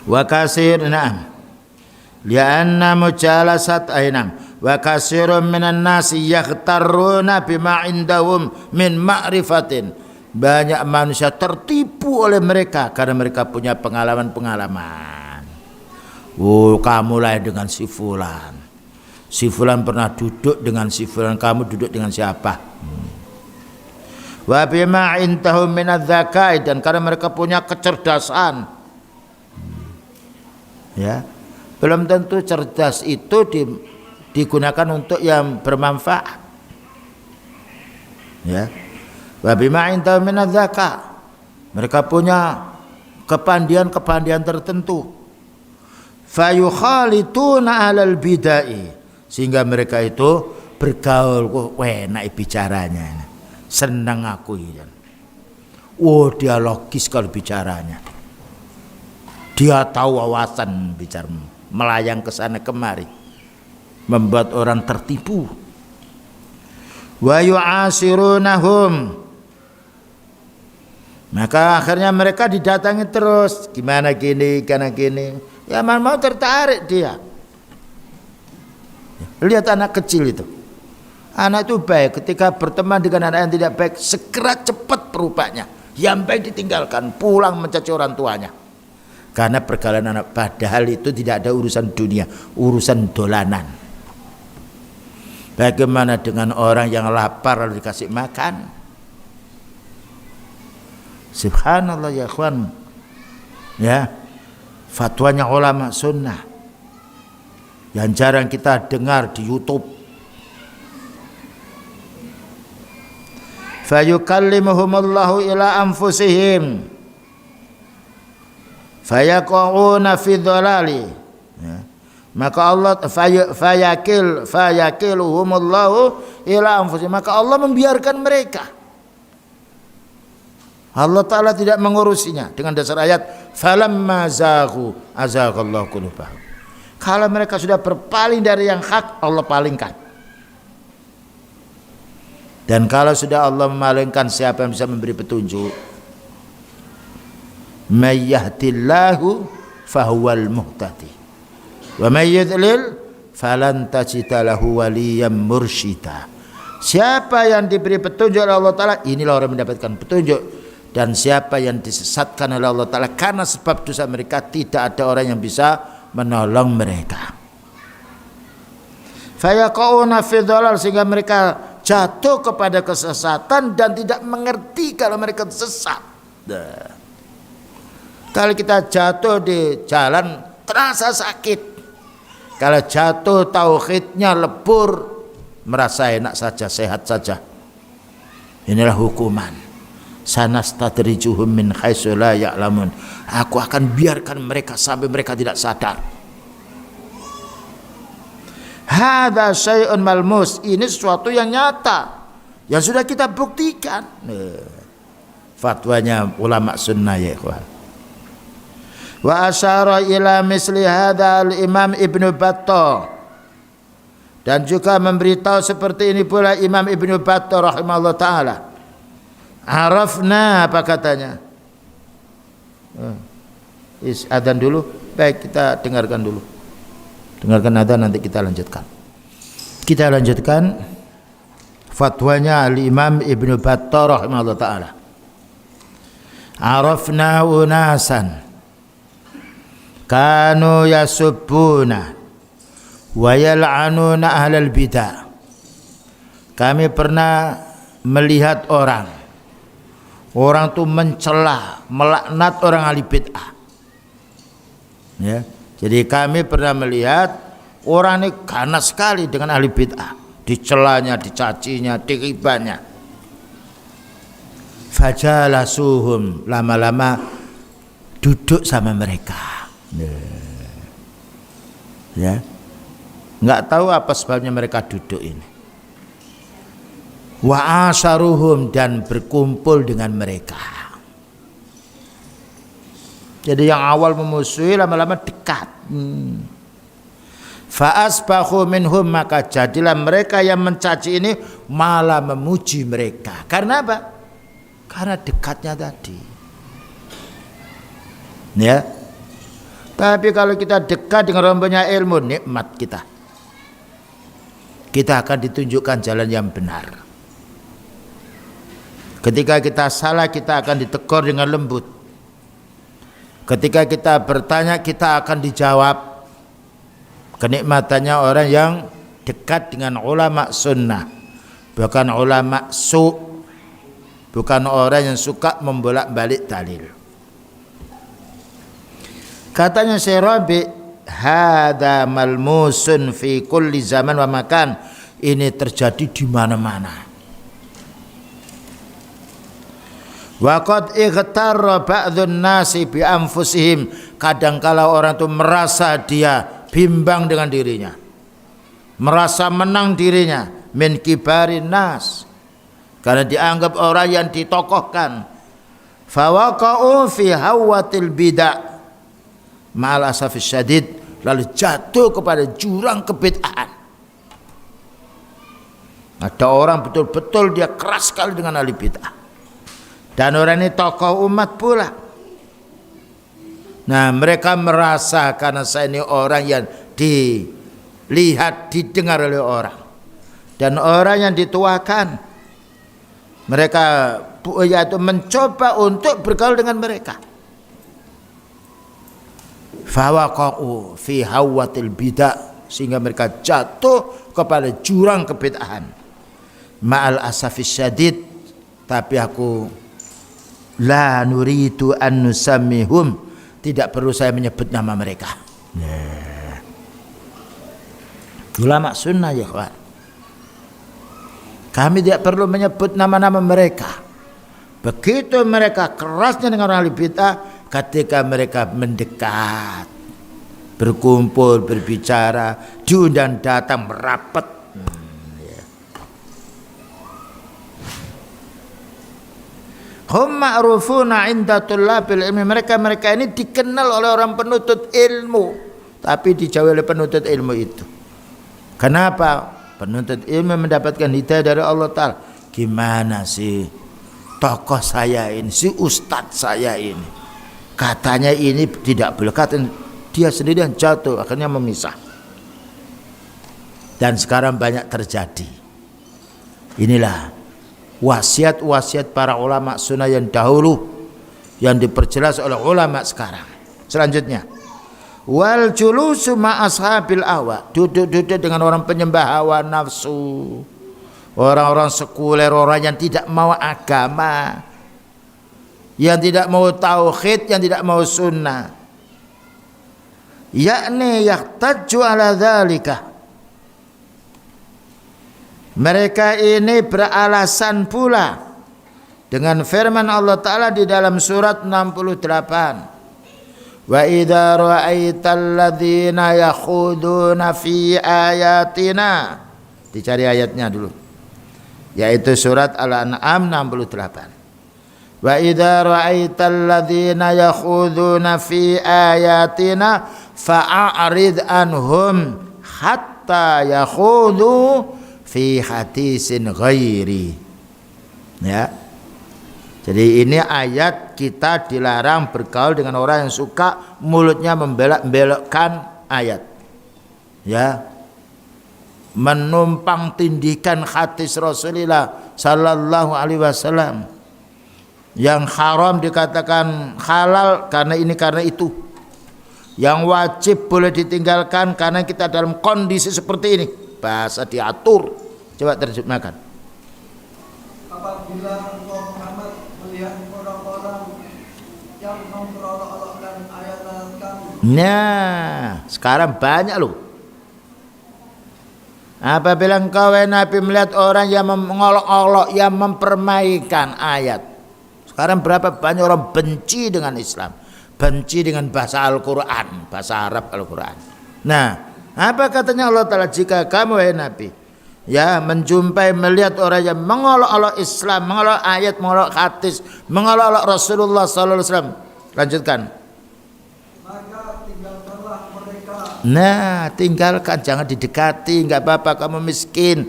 Wa kasir na'am. Lianna mujalasat ainam. Wa kasirun minan nasi yaghtarruna bima indahum min ma'rifatin. Banyak manusia tertipu oleh mereka karena mereka punya pengalaman-pengalaman. Oh, kamu lain dengan si fulan. Si fulan pernah duduk dengan si fulan, kamu duduk dengan siapa? Wa bima indahum min adz-dzakai, dan karena mereka punya kecerdasan. Ya. Belum tentu cerdas itu digunakan untuk yang bermanfaat. Ya. Wa bima indahum min adz-dzaka. Mereka punya kepandian-kepandian tertentu. Fayukhalituna 'alal bidai, sehingga mereka itu bergaul, kok enak bicaranya. Senang aku ya. Oh, dia logis kalau bicaranya. Dia tahu wawasan bicara, melayang ke sana kemari, membuat orang tertipu. Wa yu'asirunahum, maka akhirnya mereka didatangi terus. Gimana gini, karena gini. Ya mau tertarik dia. Lihat anak kecil itu. Anak itu baik, ketika berteman dengan anak yang tidak baik, segera cepat berubahnya. Yang baik ditinggalkan, pulang mencaci orang tuanya. Karena pergaulan anak, padahal itu tidak ada urusan dunia, urusan dolanan. Bagaimana dengan orang yang lapar lalu dikasih makan? Subhanallah ya ikhwan. Ya, fatwanya ulama sunnah yang jarang kita dengar di YouTube. Fayukallimuhumullahu ila anfusihim fayaqauna fi dhalali, ya. Maka Allah fayakiluhumullahu ila anfusihim, maka Allah membiarkan mereka. Allah Ta'ala tidak mengurusinya dengan dasar ayat falamma zaghu azaghallahu qulubahum. Kalau mereka sudah berpaling dari yang hak, Allah palingkan. Dan kalau sudah Allah memalingkan, siapa yang bisa memberi petunjuk? May yahdillahu fahuwal muhtadi wa may yudlil falan tajida lahu waliyan mursyida. Siapa yang diberi petunjuk oleh Allah Ta'ala, inilah orang mendapatkan petunjuk. Dan siapa yang disesatkan oleh Allah Ta'ala karena sebab dosa mereka, tidak ada orang yang bisa menolong mereka. Fayaqauna fi dhalal, sehingga mereka jatuh kepada kesesatan dan tidak mengerti kalau mereka sesat. Kalau kita jatuh di jalan terasa sakit, kalau jatuh tauhidnya lebur, merasa enak saja, sehat saja. Inilah hukuman. Sanastadrijuhum min haitsu la ya'lamun. Aku akan biarkan mereka sampai mereka tidak sadar. Hadza syai'un malmus, ini sesuatu yang nyata. yang sudah kita buktikan. Fatwanya ulama sunnah ya ikhwan. Wa asyara ila misli hadha al-Imam Ibnu Battah, dan juga memberitahu seperti ini pula Imam Ibnu Battah rahimahullah taala. Arafna, apa katanya? Adzan dulu. Baik, kita dengarkan dulu. Dengarkan adzan, nanti kita lanjutkan. Kita lanjutkan fatwanya al-Imam Ibnu Battah rahimahullah taala. Arafna unasan kanu yasubbuna wa yal'anuna ahlal bidah. Kami pernah melihat orang itu mencela, melaknat orang ahli bid'ah. Ya, jadi kami pernah melihat orang ini ganas sekali dengan ahli bid'ah, dicelanya, dicacinya, diribanya. Fajalasuhum, lama-lama duduk sama mereka. Ya, nggak tahu apa sebabnya mereka duduk ini. Wa asharuhum, dan berkumpul dengan mereka. Jadi yang awal memusuhi lama-lama dekat. Fa asbahu minhum, maka jadilah mereka yang mencaci ini malah memuji mereka. Karena apa? Karena dekatnya tadi. Ya. Tapi kalau kita dekat dengan orang punya ilmu, nikmat kita. Kita akan ditunjukkan jalan yang benar. Ketika kita salah, kita akan ditegur dengan lembut. Ketika kita bertanya, kita akan dijawab. Kenikmatannya orang yang dekat dengan ulama sunnah, bukan ulama su', bukan orang yang suka membolak-balik dalil. Katanya Syekh Rabi, hadza malmusun fi kulli zaman wa makan. Ini terjadi di mana-mana. Wa qad ightarra ba'dun nasi bi anfusihim. Kadangkala orang itu merasa dia bimbang dengan dirinya, merasa menang dirinya, min kibarin nas, karena dianggap orang yang ditokohkan. Fawaqa'u fi hawatil bid'ah ma'al asafis syadid, lalu jatuh kepada jurang kebid'ahan. Ada orang betul-betul dia keras sekali dengan ahli bid'ah, dan orang ini tokoh umat pula. Nah, mereka merasa karena saya ini orang yang dilihat, didengar oleh orang, dan orang yang dituakan, mereka yaitu mencoba untuk bergaul dengan mereka. Fawaqa'u fi hawatil bid'ah, sehingga mereka jatuh kepada jurang kebid'ahan. Ma'al asafis syadid, tapi aku la nuridu an nusammihum, tidak perlu saya menyebut nama mereka. Ulama sunnah ya kawan, kami tidak perlu menyebut nama-nama mereka. Begitu mereka kerasnya dengan ahli bid'ah, ketika mereka mendekat, berkumpul, berbicara, diundang datang, merapat. Hum ma'rufuna inda tullabil ilmi, mereka ini dikenal oleh orang penuntut ilmu, tapi dijauhi oleh penuntut ilmu itu. Kenapa? Penuntut ilmu mendapatkan hidayah dari Allah Ta'ala. Gimana sih tokoh saya ini, si ustadz saya ini, katanya ini tidak boleh, katanya dia sendiri yang jatuh, akhirnya memisah. Dan sekarang banyak terjadi. Inilah wasiat-wasiat para ulama sunnah yang dahulu, yang diperjelas oleh ulama sekarang. Selanjutnya, wal julusu ma ashabil ahwa, duduk-duduk dengan orang penyembah hawa nafsu, orang-orang sekuler, orang yang tidak mau agama, yang tidak mau tauhid, yang tidak mau sunnah, yakni yahtaju ala dzalika. Mereka ini beralasan pula dengan firman Allah Ta'ala di dalam surat 68. Wa idza ra'aital ladzina yakhuduna fi ayatina. Dicari ayatnya dulu. yaitu surat Al-An'am 68. Wa idza ra'aital ladzina yakhuduna fi ayatina fa'arid anhum hatta yakhudu fi hadisin ghairi. Ya. Jadi ini ayat kita dilarang bergaul dengan orang yang suka mulutnya membelok-belokkan ayat. Ya. Menumpang tindikan hadis Rasulullah sallallahu alaihi wasallam. Yang haram dikatakan halal karena ini karena itu. Yang wajib boleh ditinggalkan karena kita dalam kondisi seperti ini. Bahasa diatur. Coba terjemahkan. Apabila engkau Muhammad melihat orang-orang yang memperolok-olokkan ayat-ayat kami. Nah, sekarang banyak loh. Apabila engkau Nabi melihat orang yang mengolok-olok, yang mempermainkan ayat. Sekarang berapa banyak orang benci dengan Islam, benci dengan bahasa Al-Quran, bahasa Arab Al-Quran. Nah, apa katanya Allah Ta'ala, jika kamu wahai Nabi ya menjumpai melihat orang yang mengolok-olok Islam, mengolok ayat, mengolok hadis, mengolok Rasulullah sallallahu alaihi wasallam. Lanjutkan. Maka tinggalkanlah mereka. Nah, tinggalkan, jangan didekati, enggak apa-apa kamu miskin.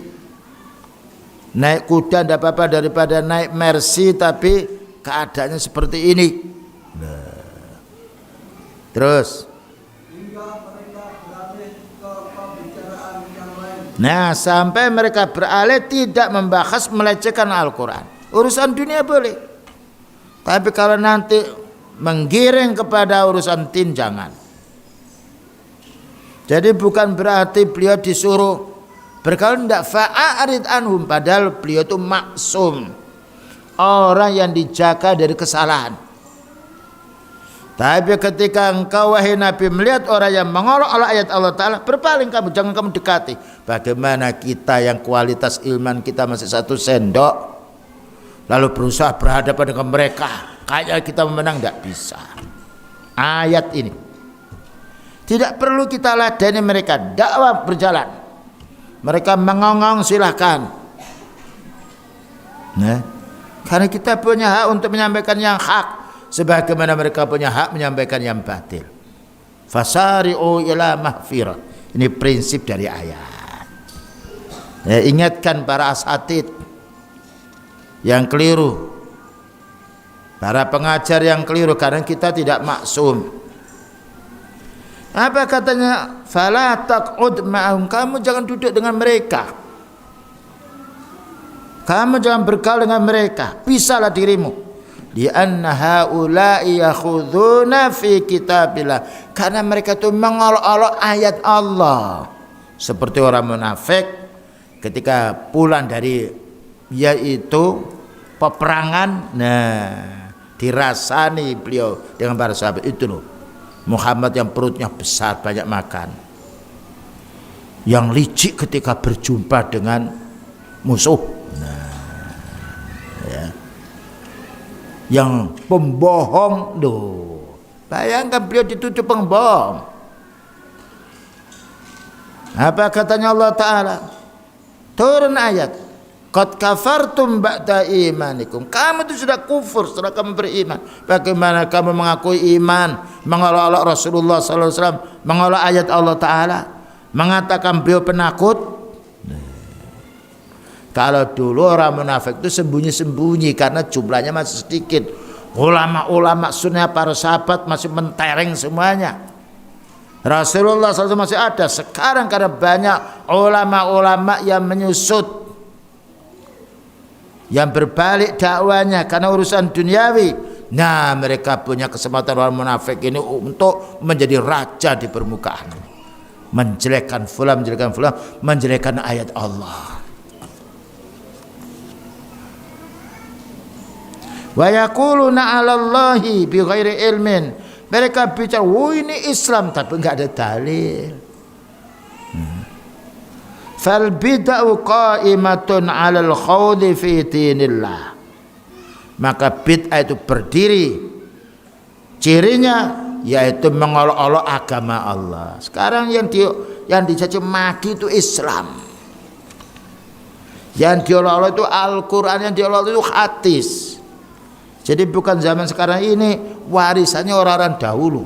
Naik kuda enggak apa-apa daripada naik Mercy tapi keadaannya seperti ini. Nah. Terus Hingga mereka beralih ke pembicaraan yang lain. nah, sampai mereka beralih tidak membahas melecehkan Al-Quran. Urusan dunia boleh, tapi kalau nanti menggiring kepada urusan din jangan. Jadi bukan berarti beliau disuruh bergaul tidak, fa'arid anhum, padahal beliau itu maksum, orang yang dijaga dari kesalahan. Tapi ketika engkau wahai Nabi melihat orang yang mengolok-olok ayat Allah Ta'ala, berpaling kamu, jangan kamu dekati. Bagaimana kita yang kualitas ilman kita masih satu sendok, lalu berusaha berhadapan dengan mereka kayak kita memenang? Tidak bisa. Ayat ini tidak perlu kita ladeni mereka, dakwah berjalan, mereka mengongong silahkan. Nah, karena kita punya hak untuk menyampaikan yang hak, sebagaimana mereka punya hak menyampaikan yang batil. Fasari'u ila mahfirah. Ini prinsip dari ayat. Ya, ingatkan para asatid yang keliru, para pengajar yang keliru, karena kita tidak maksum. Apa katanya? Fala taq'ud ma'ahum, kamu jangan duduk dengan mereka, kamu jangan bergaul dengan mereka, pisahlah dirimu. Di anna haula'i yakhuduna fi kitabillah, karena mereka itu mengolok-olok ayat Allah. Seperti orang munafik ketika pulang dari yaitu peperangan, nah dirasani beliau dengan para sahabat itu loh, Muhammad yang perutnya besar banyak makan, yang licik ketika berjumpa dengan musuh, nah ya, yang pembohong loh. Bayangkan beliau dituduh pembohong. Apa katanya Allah Ta'ala? Turun ayat, qad kafartum ba'da imanikum, kamu itu sudah kufur setelah kamu beriman. Bagaimana kamu mengakui iman, mengolok-olok Rasulullah sallallahu alaihi wasallam, mengolok ayat Allah Ta'ala, mengatakan beliau penakut. Kalau dulu orang munafik itu sembunyi-sembunyi karena jumlahnya masih sedikit. Ulama-ulama sunnah para sahabat masih mentereng semuanya. Rasulullah SAW masih ada. Sekarang karena banyak ulama-ulama yang menyusut, yang berbalik dakwanya karena urusan duniawi. Nah, mereka punya kesempatan orang munafik ini untuk menjadi raja di permukaan, menjelekkan fulan, menjelekkan ayat Allah. Wa yaquluna 'alallahi bighairi ilmin, mereka bicara, "Oh, ini Islam," tapi enggak ada dalil. Fal bid'u qa'imatun 'alal khawdi fi dinillah, maka bid'ah itu berdiri, cirinya yaitu mengolok-olok agama Allah. Sekarang yang dicaci maki itu Islam, Yang diolok-olok itu Al-Quran, yang diolok itu hadis. Jadi bukan zaman sekarang ini, warisannya orang-orang dahulu.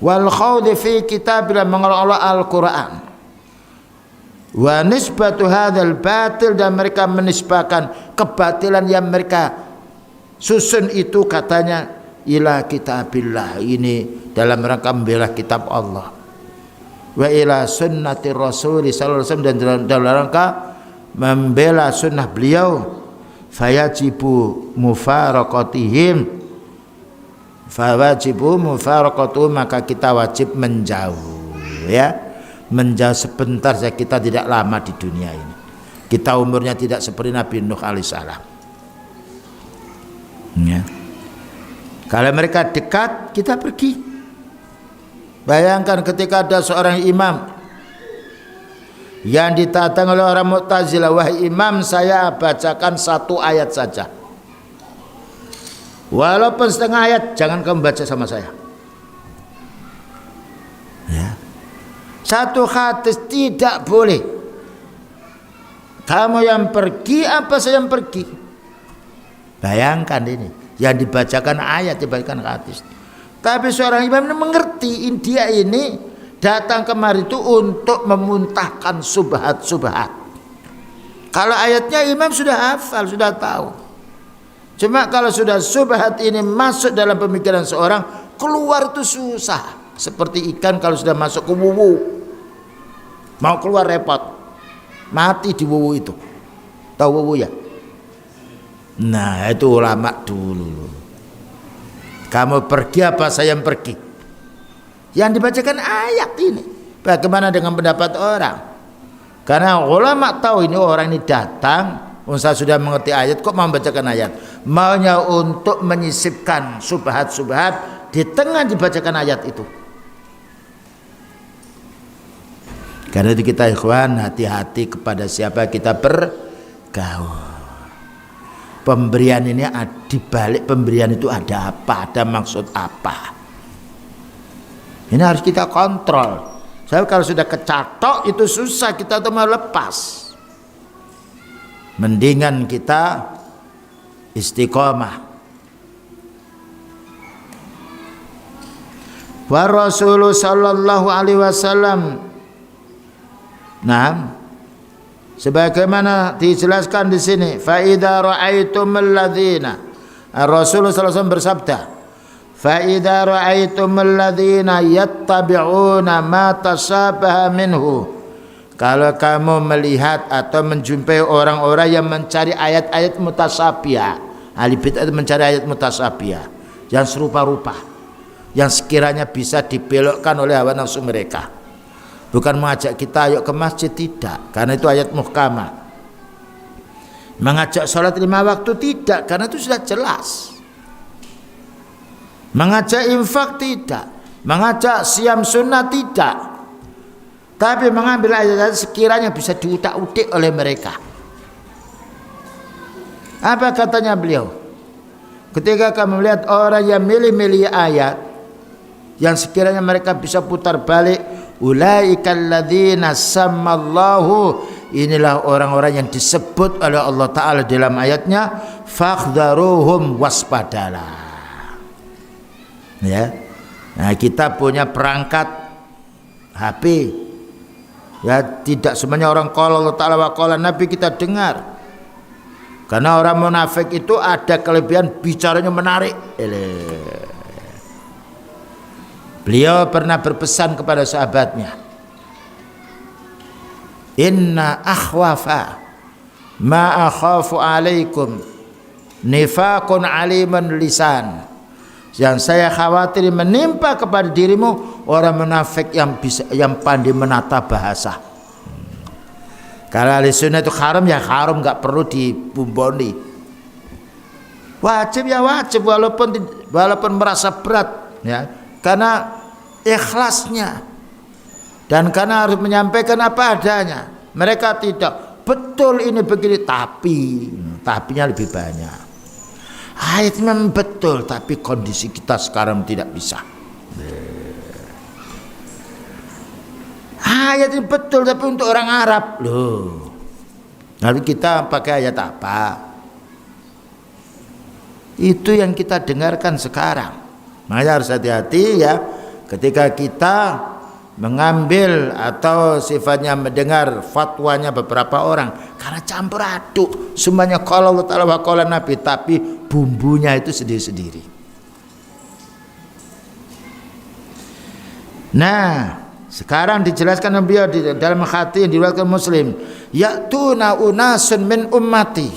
Wal khawdi fi kitabillah, mengolok-olok Al-Quran. Wa nisbatu hadzal batil, dan mereka menisbahkan kebatilan yang mereka susun itu katanya ila kitabillah, ini dalam rangka membela kitab Allah. Wa ila sunnati Rasul sallallahu alaihi wasallam, dan dalam rangka membela sunnah beliau. Fayajibu mufaraqatihim, fawajibu mufaraqatuhum, maka kita wajib menjauh, ya, menjauh sebentar saja. Kita tidak lama di dunia ini, kita umurnya tidak seperti Nabi Nuh alaihissalam, ya. Kalau mereka dekat, kita pergi. Bayangkan ketika ada seorang imam yang ditantang oleh orang Mu'tazilah, wahai imam, saya bacakan 1 ayat saja, walaupun setengah ayat, jangan kamu baca sama saya, ya. 1 hadis tidak boleh. Kamu yang pergi, apa saya yang pergi? Bayangkan ini, yang dibacakan ayat, dibacakan hadis. Tapi seorang imam ini mengerti, dia ini datang kemari itu untuk memuntahkan subhat-subhat. Kalau ayatnya imam sudah hafal, sudah tahu. Cuma kalau sudah subhat ini masuk dalam pemikiran seorang, keluar itu susah. Seperti ikan kalau sudah masuk ke wuwu, mau keluar repot, mati di wuwu itu. Tahu wuwu ya? Nah, itu ulama dulu. Kamu pergi apa saya yang pergi? Yang dibacakan ayat ini. Bagaimana dengan pendapat orang? Karena ulama tahu ini orang ini datang, saya sudah mengerti ayat, kok mau membacakan ayat? Maunya untuk menyisipkan subhat-subhat di tengah dibacakan ayat itu. Karena itu kita ikhwan, hati-hati kepada siapa kita bergaul. Pemberian ini, di balik pemberian itu ada apa? Ada maksud apa? Ini harus kita kontrol. Saya kalau sudah kecatok itu susah kita untuk melepas. Mendingan kita istiqomah. Wa Rasulullah sallallahu alaihi wasallam. Nah, sebagaimana dijelaskan di sini, fa idza ra'aitumul ladzina, Rasulullah sallallahu alaihi wasallam bersabda, fa idza ra'aitumul ladzina yattabi'una ma tashabaha minhu, kalau kamu melihat atau menjumpai orang-orang yang mencari ayat-ayat mutasyabihah, ahli bid'ah mencari ayat mutasyabihah yang serupa-rupa, yang sekiranya bisa dibelokkan oleh hawa nafsu mereka. Bukan mengajak kita ayo ke masjid, tidak, karena itu ayat muhkamah. Mengajak sholat 5 waktu, tidak, karena itu sudah jelas. Mengajak infak, tidak. Mengajak siam sunnah, tidak. Tapi mengambil ayat-ayat sekiranya bisa diutak-utik oleh mereka. Apa katanya beliau? Ketika kamu melihat orang yang milih-milih ayat yang sekiranya mereka bisa putar balik, ulaikal ladzina sammallahu, inilah orang-orang yang disebut oleh Allah Ta'ala dalam ayatnya, fakhdharuhum, waspadalah. Ya, nah kita punya perangkat HP, ya, tidak semuanya orang qala Allah Ta'ala wa qala Nabi kita dengar. Karena orang munafik itu ada kelebihan bicaranya menarik. Beliau pernah berpesan kepada sahabatnya, inna akhwafa ma akhafu alaikum nifaqun aliman lisan, yang saya khawatir menimpa kepada dirimu orang munafik yang pandai menata bahasa. Kalau ahli sunnah itu haram ya haram, nggak perlu dibumboni. Wajib ya wajib, walaupun merasa berat, ya, karena ikhlasnya dan karena harus menyampaikan apa adanya. Mereka tidak betul ini begini, tapinya lebih banyak. Ayat memang betul, tapi kondisi kita sekarang tidak bisa. Ayat ini betul, tapi untuk orang Arab loh, Lalu kita pakai ayat apa? Itu yang kita dengarkan sekarang. Makanya harus hati-hati ya ketika kita mengambil atau sifatnya mendengar fatwanya beberapa orang, karena campur aduk semuanya kalau Allah Ta'ala wa qala Nabi, tapi bumbunya itu sendiri-sendiri. Nah, sekarang dijelaskan beliau di dalam hati yang diriwayatkan Muslim, ya'tuna unasun min ummati,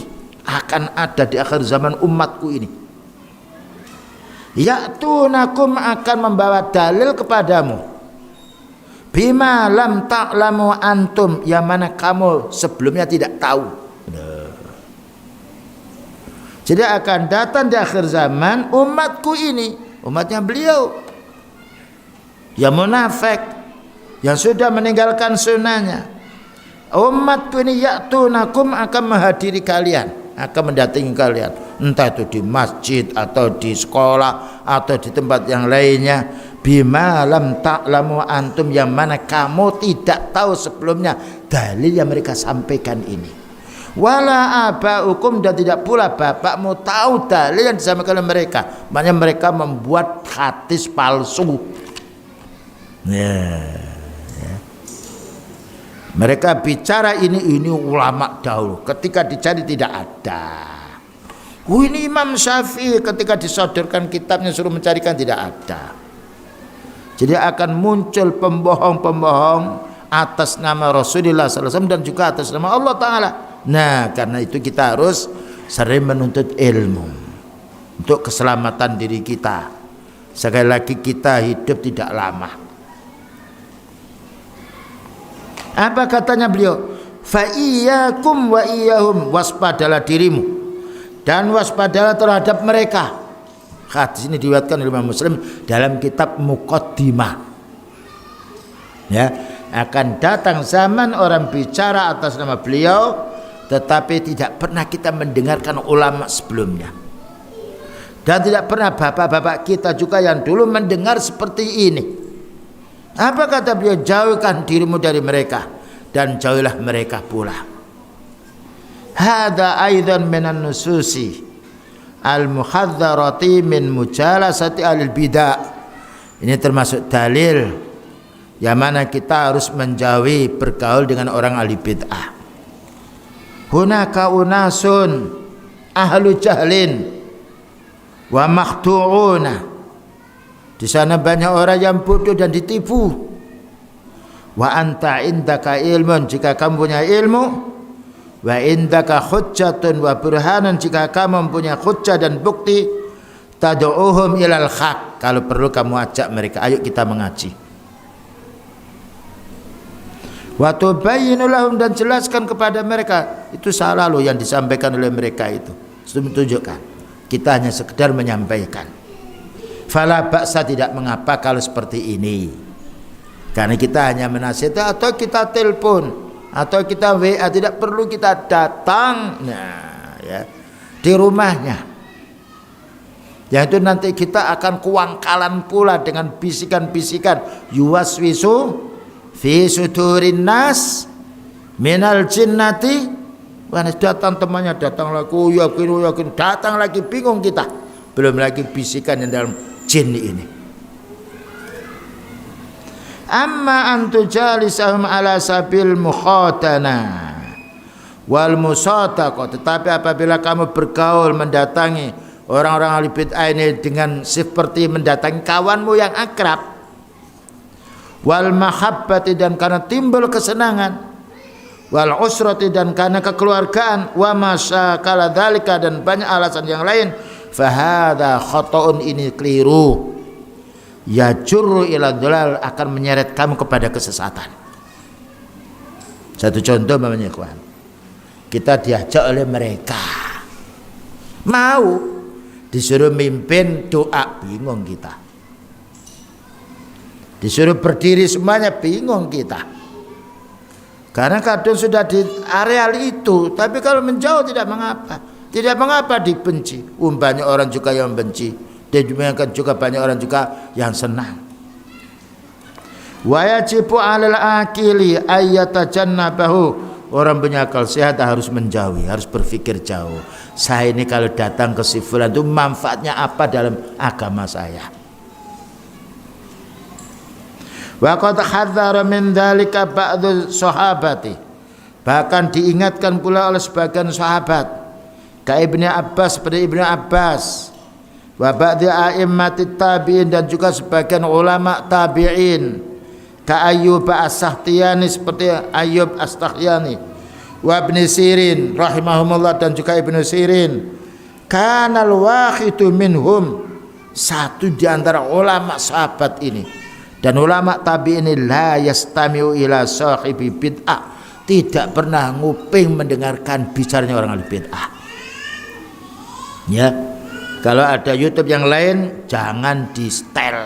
akan ada di akhir zaman umatku ini. Ya'tunakum, akan membawa dalil kepadamu, bima lam ta'lamu antum, yang mana kamu sebelumnya tidak tahu. Jadi akan datang di akhir zaman umatku ini, umatnya beliau yang munafik, yang sudah meninggalkan sunnahnya. Umatku ini ya'tunakum, akan menghadiri kalian, akan mendatangi kalian, entah itu di masjid atau di sekolah atau di tempat yang lainnya, bima lam ta'lamu antum, yang mana kamu tidak tahu sebelumnya dalil yang mereka sampaikan ini. Wala aba'ukum, dan tidak pula bapakmu tahu dalil yang disampaikan oleh mereka. Maknanya mereka membuat hadis palsu. Mereka bicara ini ulama dahulu, ketika dicari tidak ada. Ini Imam Syafi'i, ketika disodorkan kitabnya suruh mencarikan tidak ada. Jadi akan muncul pembohong-pembohong atas nama Rasulullah SAW dan juga atas nama Allah Ta'ala. Nah, karena itu kita harus sering menuntut ilmu untuk keselamatan diri kita. Sekali lagi, kita hidup tidak lama. Apa katanya beliau? Fa iyyakum wa iyyahum, waspadalah dirimu dan waspadalah terhadap mereka. Hadis ini diriwayatkan oleh Imam Muslim dalam kitab Muqaddimah. Ya, akan datang zaman orang bicara atas nama beliau, tetapi tidak pernah kita mendengarkan ulama sebelumnya. Dan tidak pernah bapak-bapak kita juga yang dulu mendengar seperti ini. Apa kata beliau? Jauhkan dirimu dari mereka dan jauhilah mereka pula. Hada aidan minan nususi al-muhadzarati min mujalasati alil bidah. Ini termasuk dalil yang mana kita harus menjauhi bergaul dengan orang ahli bid'ah. Hunaka unasun ahlu jahlin wa makhtu'una. Di sana banyak orang yang bodoh dan ditipu. Wa anta indaka ilmun, jika kamu punya ilmu, wa indaka hujjatun wa burhanan, jika kamu mempunyai hujjah dan bukti, tad'uhum ilal haq, kalau perlu kamu ajak mereka, ayo kita mengaji. Wa tubayyinu lahum, dan jelaskan kepada mereka, itu salah loh yang disampaikan oleh mereka itu. Sudah tunjukkan. Kita hanya sekedar menyampaikan. Fala ba'sa, tidak mengapa kalau seperti ini. Karena kita hanya menasihati, atau kita telepon, atau kita WA, tidak perlu kita datang. Nah, ya, di rumahnya. Yang itu nanti kita akan kuangkalan pula dengan bisikan-bisikan yuwaswisu fi sudurin nas minal jinnati. Wah, datang temannya, datang lagi, yakin, datang lagi, bingung kita. Belum lagi bisikan yang dalam jin ini. Amma antujalisahum ala sabil mukhatana wal musataqah, tetapi apabila kamu bergaul mendatangi orang-orang ahli bid'ah ini dengan seperti mendatangi kawanmu yang akrab, wal mahabbati, dan karena timbul kesenangan, wal usrati, dan karena kekeluargaan, wa masyakala dzalika, dan banyak alasan yang lain, fahadha khata'un, ini keliru, yajurru ila dhalal, akan menyeret kamu kepada kesesatan. Satu contoh namanya kawan, kita diajak oleh mereka, mau disuruh mimpin doa, bingung kita. Disuruh berdiri semuanya, bingung kita. Karena kadang sudah di areal itu, tapi kalau menjauh tidak mengapa. Tidak mengapa dibenci. Banyak orang juga yang benci, dan juga banyak orang juga yang senang. Wa yajibu 'alal aqili ayyatajannabahu orang punya akal sehat harus menjauhi, harus berpikir jauh. Saya ini kalau datang ke si fulan itu manfaatnya apa dalam agama saya? Wa qad hadzara min dzalika ba'dhu sahabati. Bahkan diingatkan pula oleh sebagian sahabat, ka Ibnu Abbas, seperti Ibnu Abbas, wa ba'dhi a'immatit tabi'in, dan juga sebagian ulama tabi'in, ka Ayyub As-Sakhtiyani, seperti Ayyub As-Sakhtiyani, wa Ibnu Sirin rahimahumullah, dan juga Ibnu Sirin. Kanal wahidu minhum, satu di antara ulama sahabat ini dan ulama tabi'in, la yastami'u ila sahibi bid'ah, tidak pernah nguping mendengarkan bicaranya orang ahli bid'ah. Ya, kalau ada YouTube yang lain jangan di setel,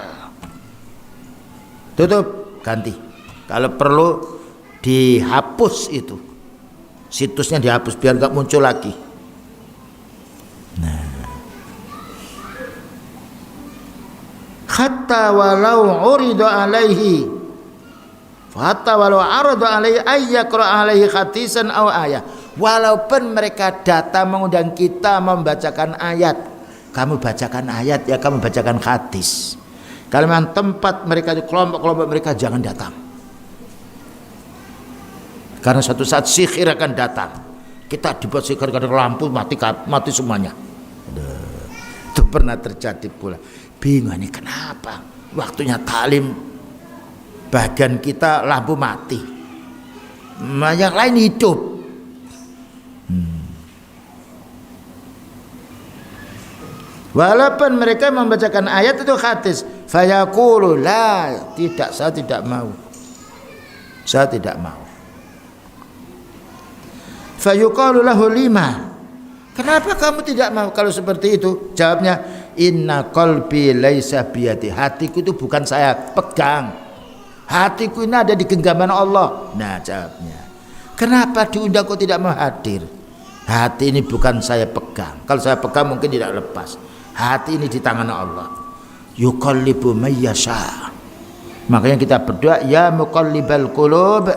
tutup, ganti. Kalau perlu dihapus, itu situsnya dihapus biar nggak muncul lagi. Nah, hatta walau urida alaihi, hatta walau arada alaihi ayyaqra alaihi hadisan aw ayah, walaupun mereka datang mengundang kita membacakan ayat, kamu bacakan ayat ya, kamu bacakan hadis. Kalau memang tempat mereka di kelompok-kelompok mereka, jangan datang, karena suatu saat sihir akan datang. Kita dibuat sihir karena lampu mati semuanya. Itu pernah terjadi pula. Bingung ini kenapa waktunya talim bagian kita lampu mati, yang lain hidup. Walaupun mereka membacakan ayat itu hadis, fayaqulu la, tidak, saya tidak mau, saya tidak mau. Fayuqalu lahu lima, kenapa kamu tidak mau? Kalau seperti itu, jawabnya, inna qalbi laisa biyadi, hatiku itu bukan saya pegang, hatiku ini ada di genggaman Allah. Nah, jawabnya, kenapa diundang kok tidak mau hadir? Hati ini bukan saya pegang, kalau saya pegang mungkin tidak lepas. Hati ini di tangan Allah. Yuqallibu may yasha. Makanya kita berdoa, ya muqallibal qulub,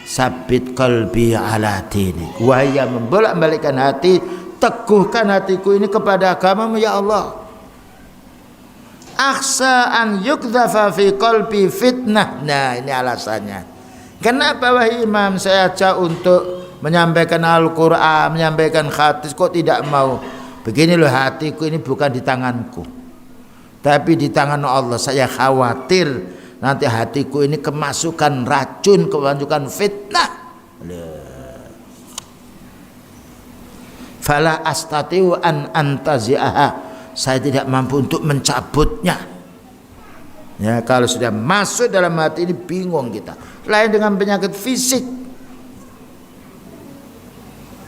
sabbit qalbi ala dinik. Wahai yang membolak-balikkan hati, teguhkan hatiku ini kepada agamamu ya Allah. Akhsa an yukdhafa fi qalbi fitnah. Nah, ini alasannya. Kenapa wahai imam saya ajak untuk menyampaikan Al-Quran, menyampaikan hadis, kok tidak mau? Begini loh, hatiku ini bukan di tanganku, tapi di tangan Allah. Saya khawatir nanti hatiku ini kemasukan racun, kemasukan fitnah. Fala astatiu an antazi'aha, saya tidak mampu untuk mencabutnya. Ya, kalau sudah masuk dalam hati ini bingung kita. Lain dengan penyakit fisik,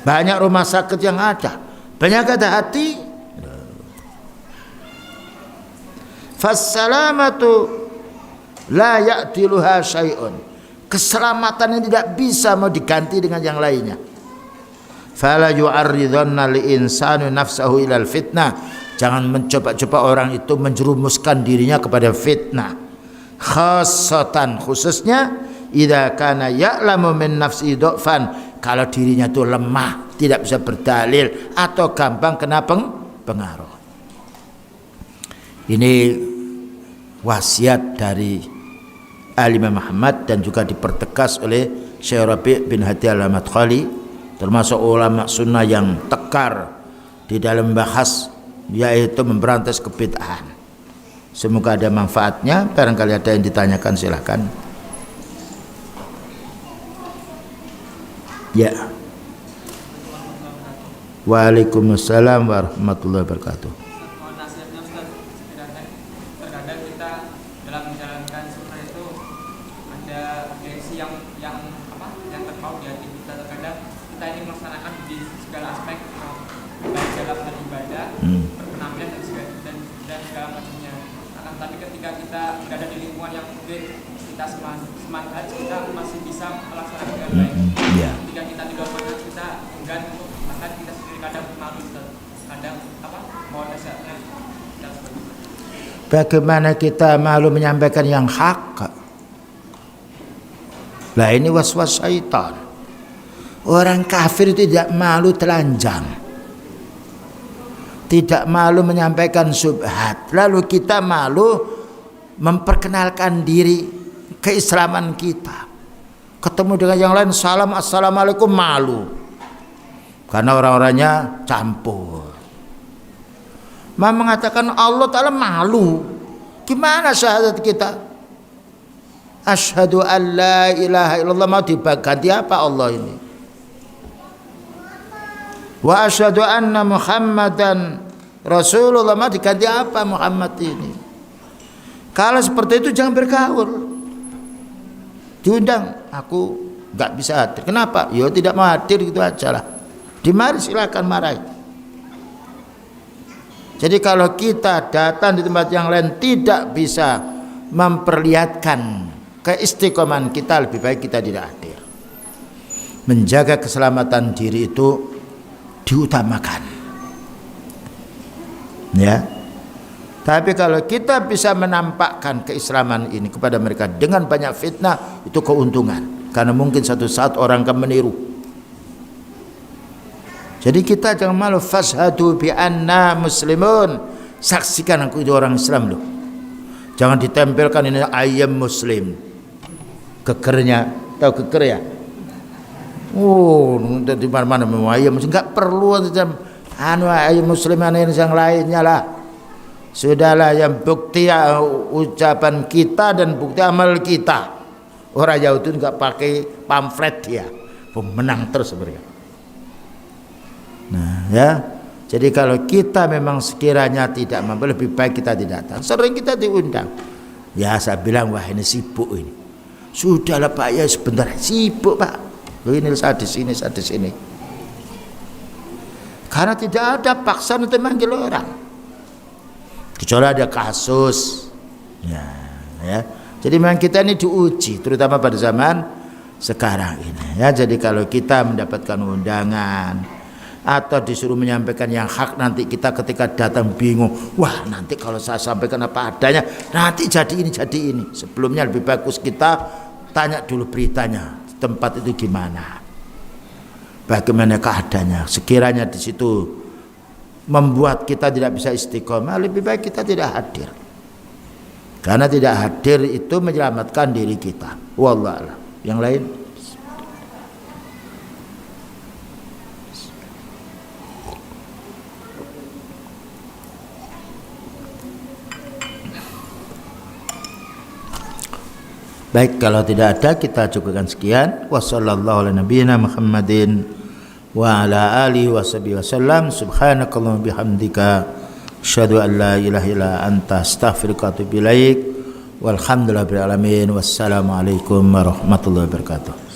banyak rumah sakit yang ada. Penyakit hati, fassalamatu la ya'tiluha syai'un, keselamatan yang tidak bisa mau diganti dengan yang lainnya. Fala yu'arridhanna li insanu nafsahu ilal fitnah, jangan mencoba-coba orang itu menjerumuskan dirinya kepada fitnah. Khassatan, khususnya idza kana ya'lamu min nafsi dhafan, kalau dirinya itu lemah, tidak bisa berdalil atau gampang kena pengaruh. Ini wasiat dari Al-Imam Muhammad dan juga dipertegas oleh Syekh Rabi' bin Hadi Al-Madkhali, termasuk ulama sunnah yang tekar di dalam bahas, yaitu memberantas kebid'ahan. Semoga ada manfaatnya. Barangkali ada yang ditanyakan, silakan. Ya. Waalaikumsalam warahmatullahi wabarakatuh. Mohon nasihatnya Ustaz, terkadang kita dalam menjalankan sunnah itu ada gengsi yang terpaut di hati kita. Terkadang kita ini melaksanakan di segala aspek, baik dalam hal ibadah, berpenampilan dan segala macamnya. Akan tapi ketika kita berada di lingkungan yang mungkin kita semangat, kita masih bisa melaksanakan dengan baik. Ketika kita di luar mana, kita enggan untuk, bahkan kita sendiri kadang malu, kadang mohon nasihatnya. Bagaimana kita malu menyampaikan yang hak? Lah ini was-was syaitan. Orang kafir tidak malu telanjang, tidak malu menyampaikan syubhat. Lalu kita malu memperkenalkan diri keislaman kita. Ketemu dengan yang lain salam assalamualaikum malu, karena orang-orangnya campur. Mengatakan Allah Ta'ala malu. Gimana syahadat kita? Asyhadu an la ilaha illallah, mau diganti apa Allah ini? Wa asyhadu anna Muhammadan Rasulullah, mau diganti apa Muhammad ini? Kalau seperti itu jangan bergaul. Diundang, aku nggak bisa hadir. Kenapa? Ya tidak mau hadir, gitu aja lah. Dimari silakan marahi. Jadi kalau kita datang di tempat yang lain tidak bisa memperlihatkan keistiqomahan kita, lebih baik kita tidak hadir. Menjaga keselamatan diri itu diutamakan, ya. Tapi kalau kita bisa menampakkan keislaman ini kepada mereka dengan banyak fitnah, itu keuntungan, karena mungkin satu saat orang akan meniru. Jadi kita jangan malu. Fashhadu bi anna muslimun, saksikan aku itu orang Islam loh. Jangan ditempelkan ini ayam muslim, kekernya, tahu keker ya? Oh, di mana-mana mau ayam muslim, nggak perlu ayam muslim ini yang lainnya lah. Sudahlah, yang bukti ucapan kita dan bukti amal kita. Orang Yahudi nggak pakai pamflet dia, pemenang terus mereka. Nah, ya. Jadi kalau kita memang sekiranya tidak mampu, lebih baik kita tidak datang. Sering kita diundang. Ya saya bilang, wah ini sibuk ini. Sudahlah Pak, ya sebentar, sibuk Pak. Ini saya di sini, saya di sini. Karena tidak ada paksaan untuk manggil orang. Kecuali ada kasus. Ya. Jadi memang kita ini diuji, terutama pada zaman sekarang ini. Ya, jadi kalau kita mendapatkan undangan atau disuruh menyampaikan yang hak, nanti kita ketika datang bingung, wah nanti kalau saya sampaikan apa adanya nanti jadi ini jadi ini. Sebelumnya lebih bagus kita tanya dulu beritanya, tempat itu gimana, bagaimana keadaannya. Sekiranya di situ membuat kita tidak bisa istiqomah, lebih baik kita tidak hadir, karena tidak hadir itu menyelamatkan diri kita. Wallah alam. Yang lain? Baik, kalau tidak ada kita cukupkan sekian. Wassallallahu ala nabiyyina Muhammadin wa ala alihi wasallam. Subhanakallahumma bihamdika asyhadu an la ilaha illa anta astaghfiruka wa atubu ilaik. Walhamdulillahirabbil alamin. Wassalamualaikum warahmatullahi wabarakatuh.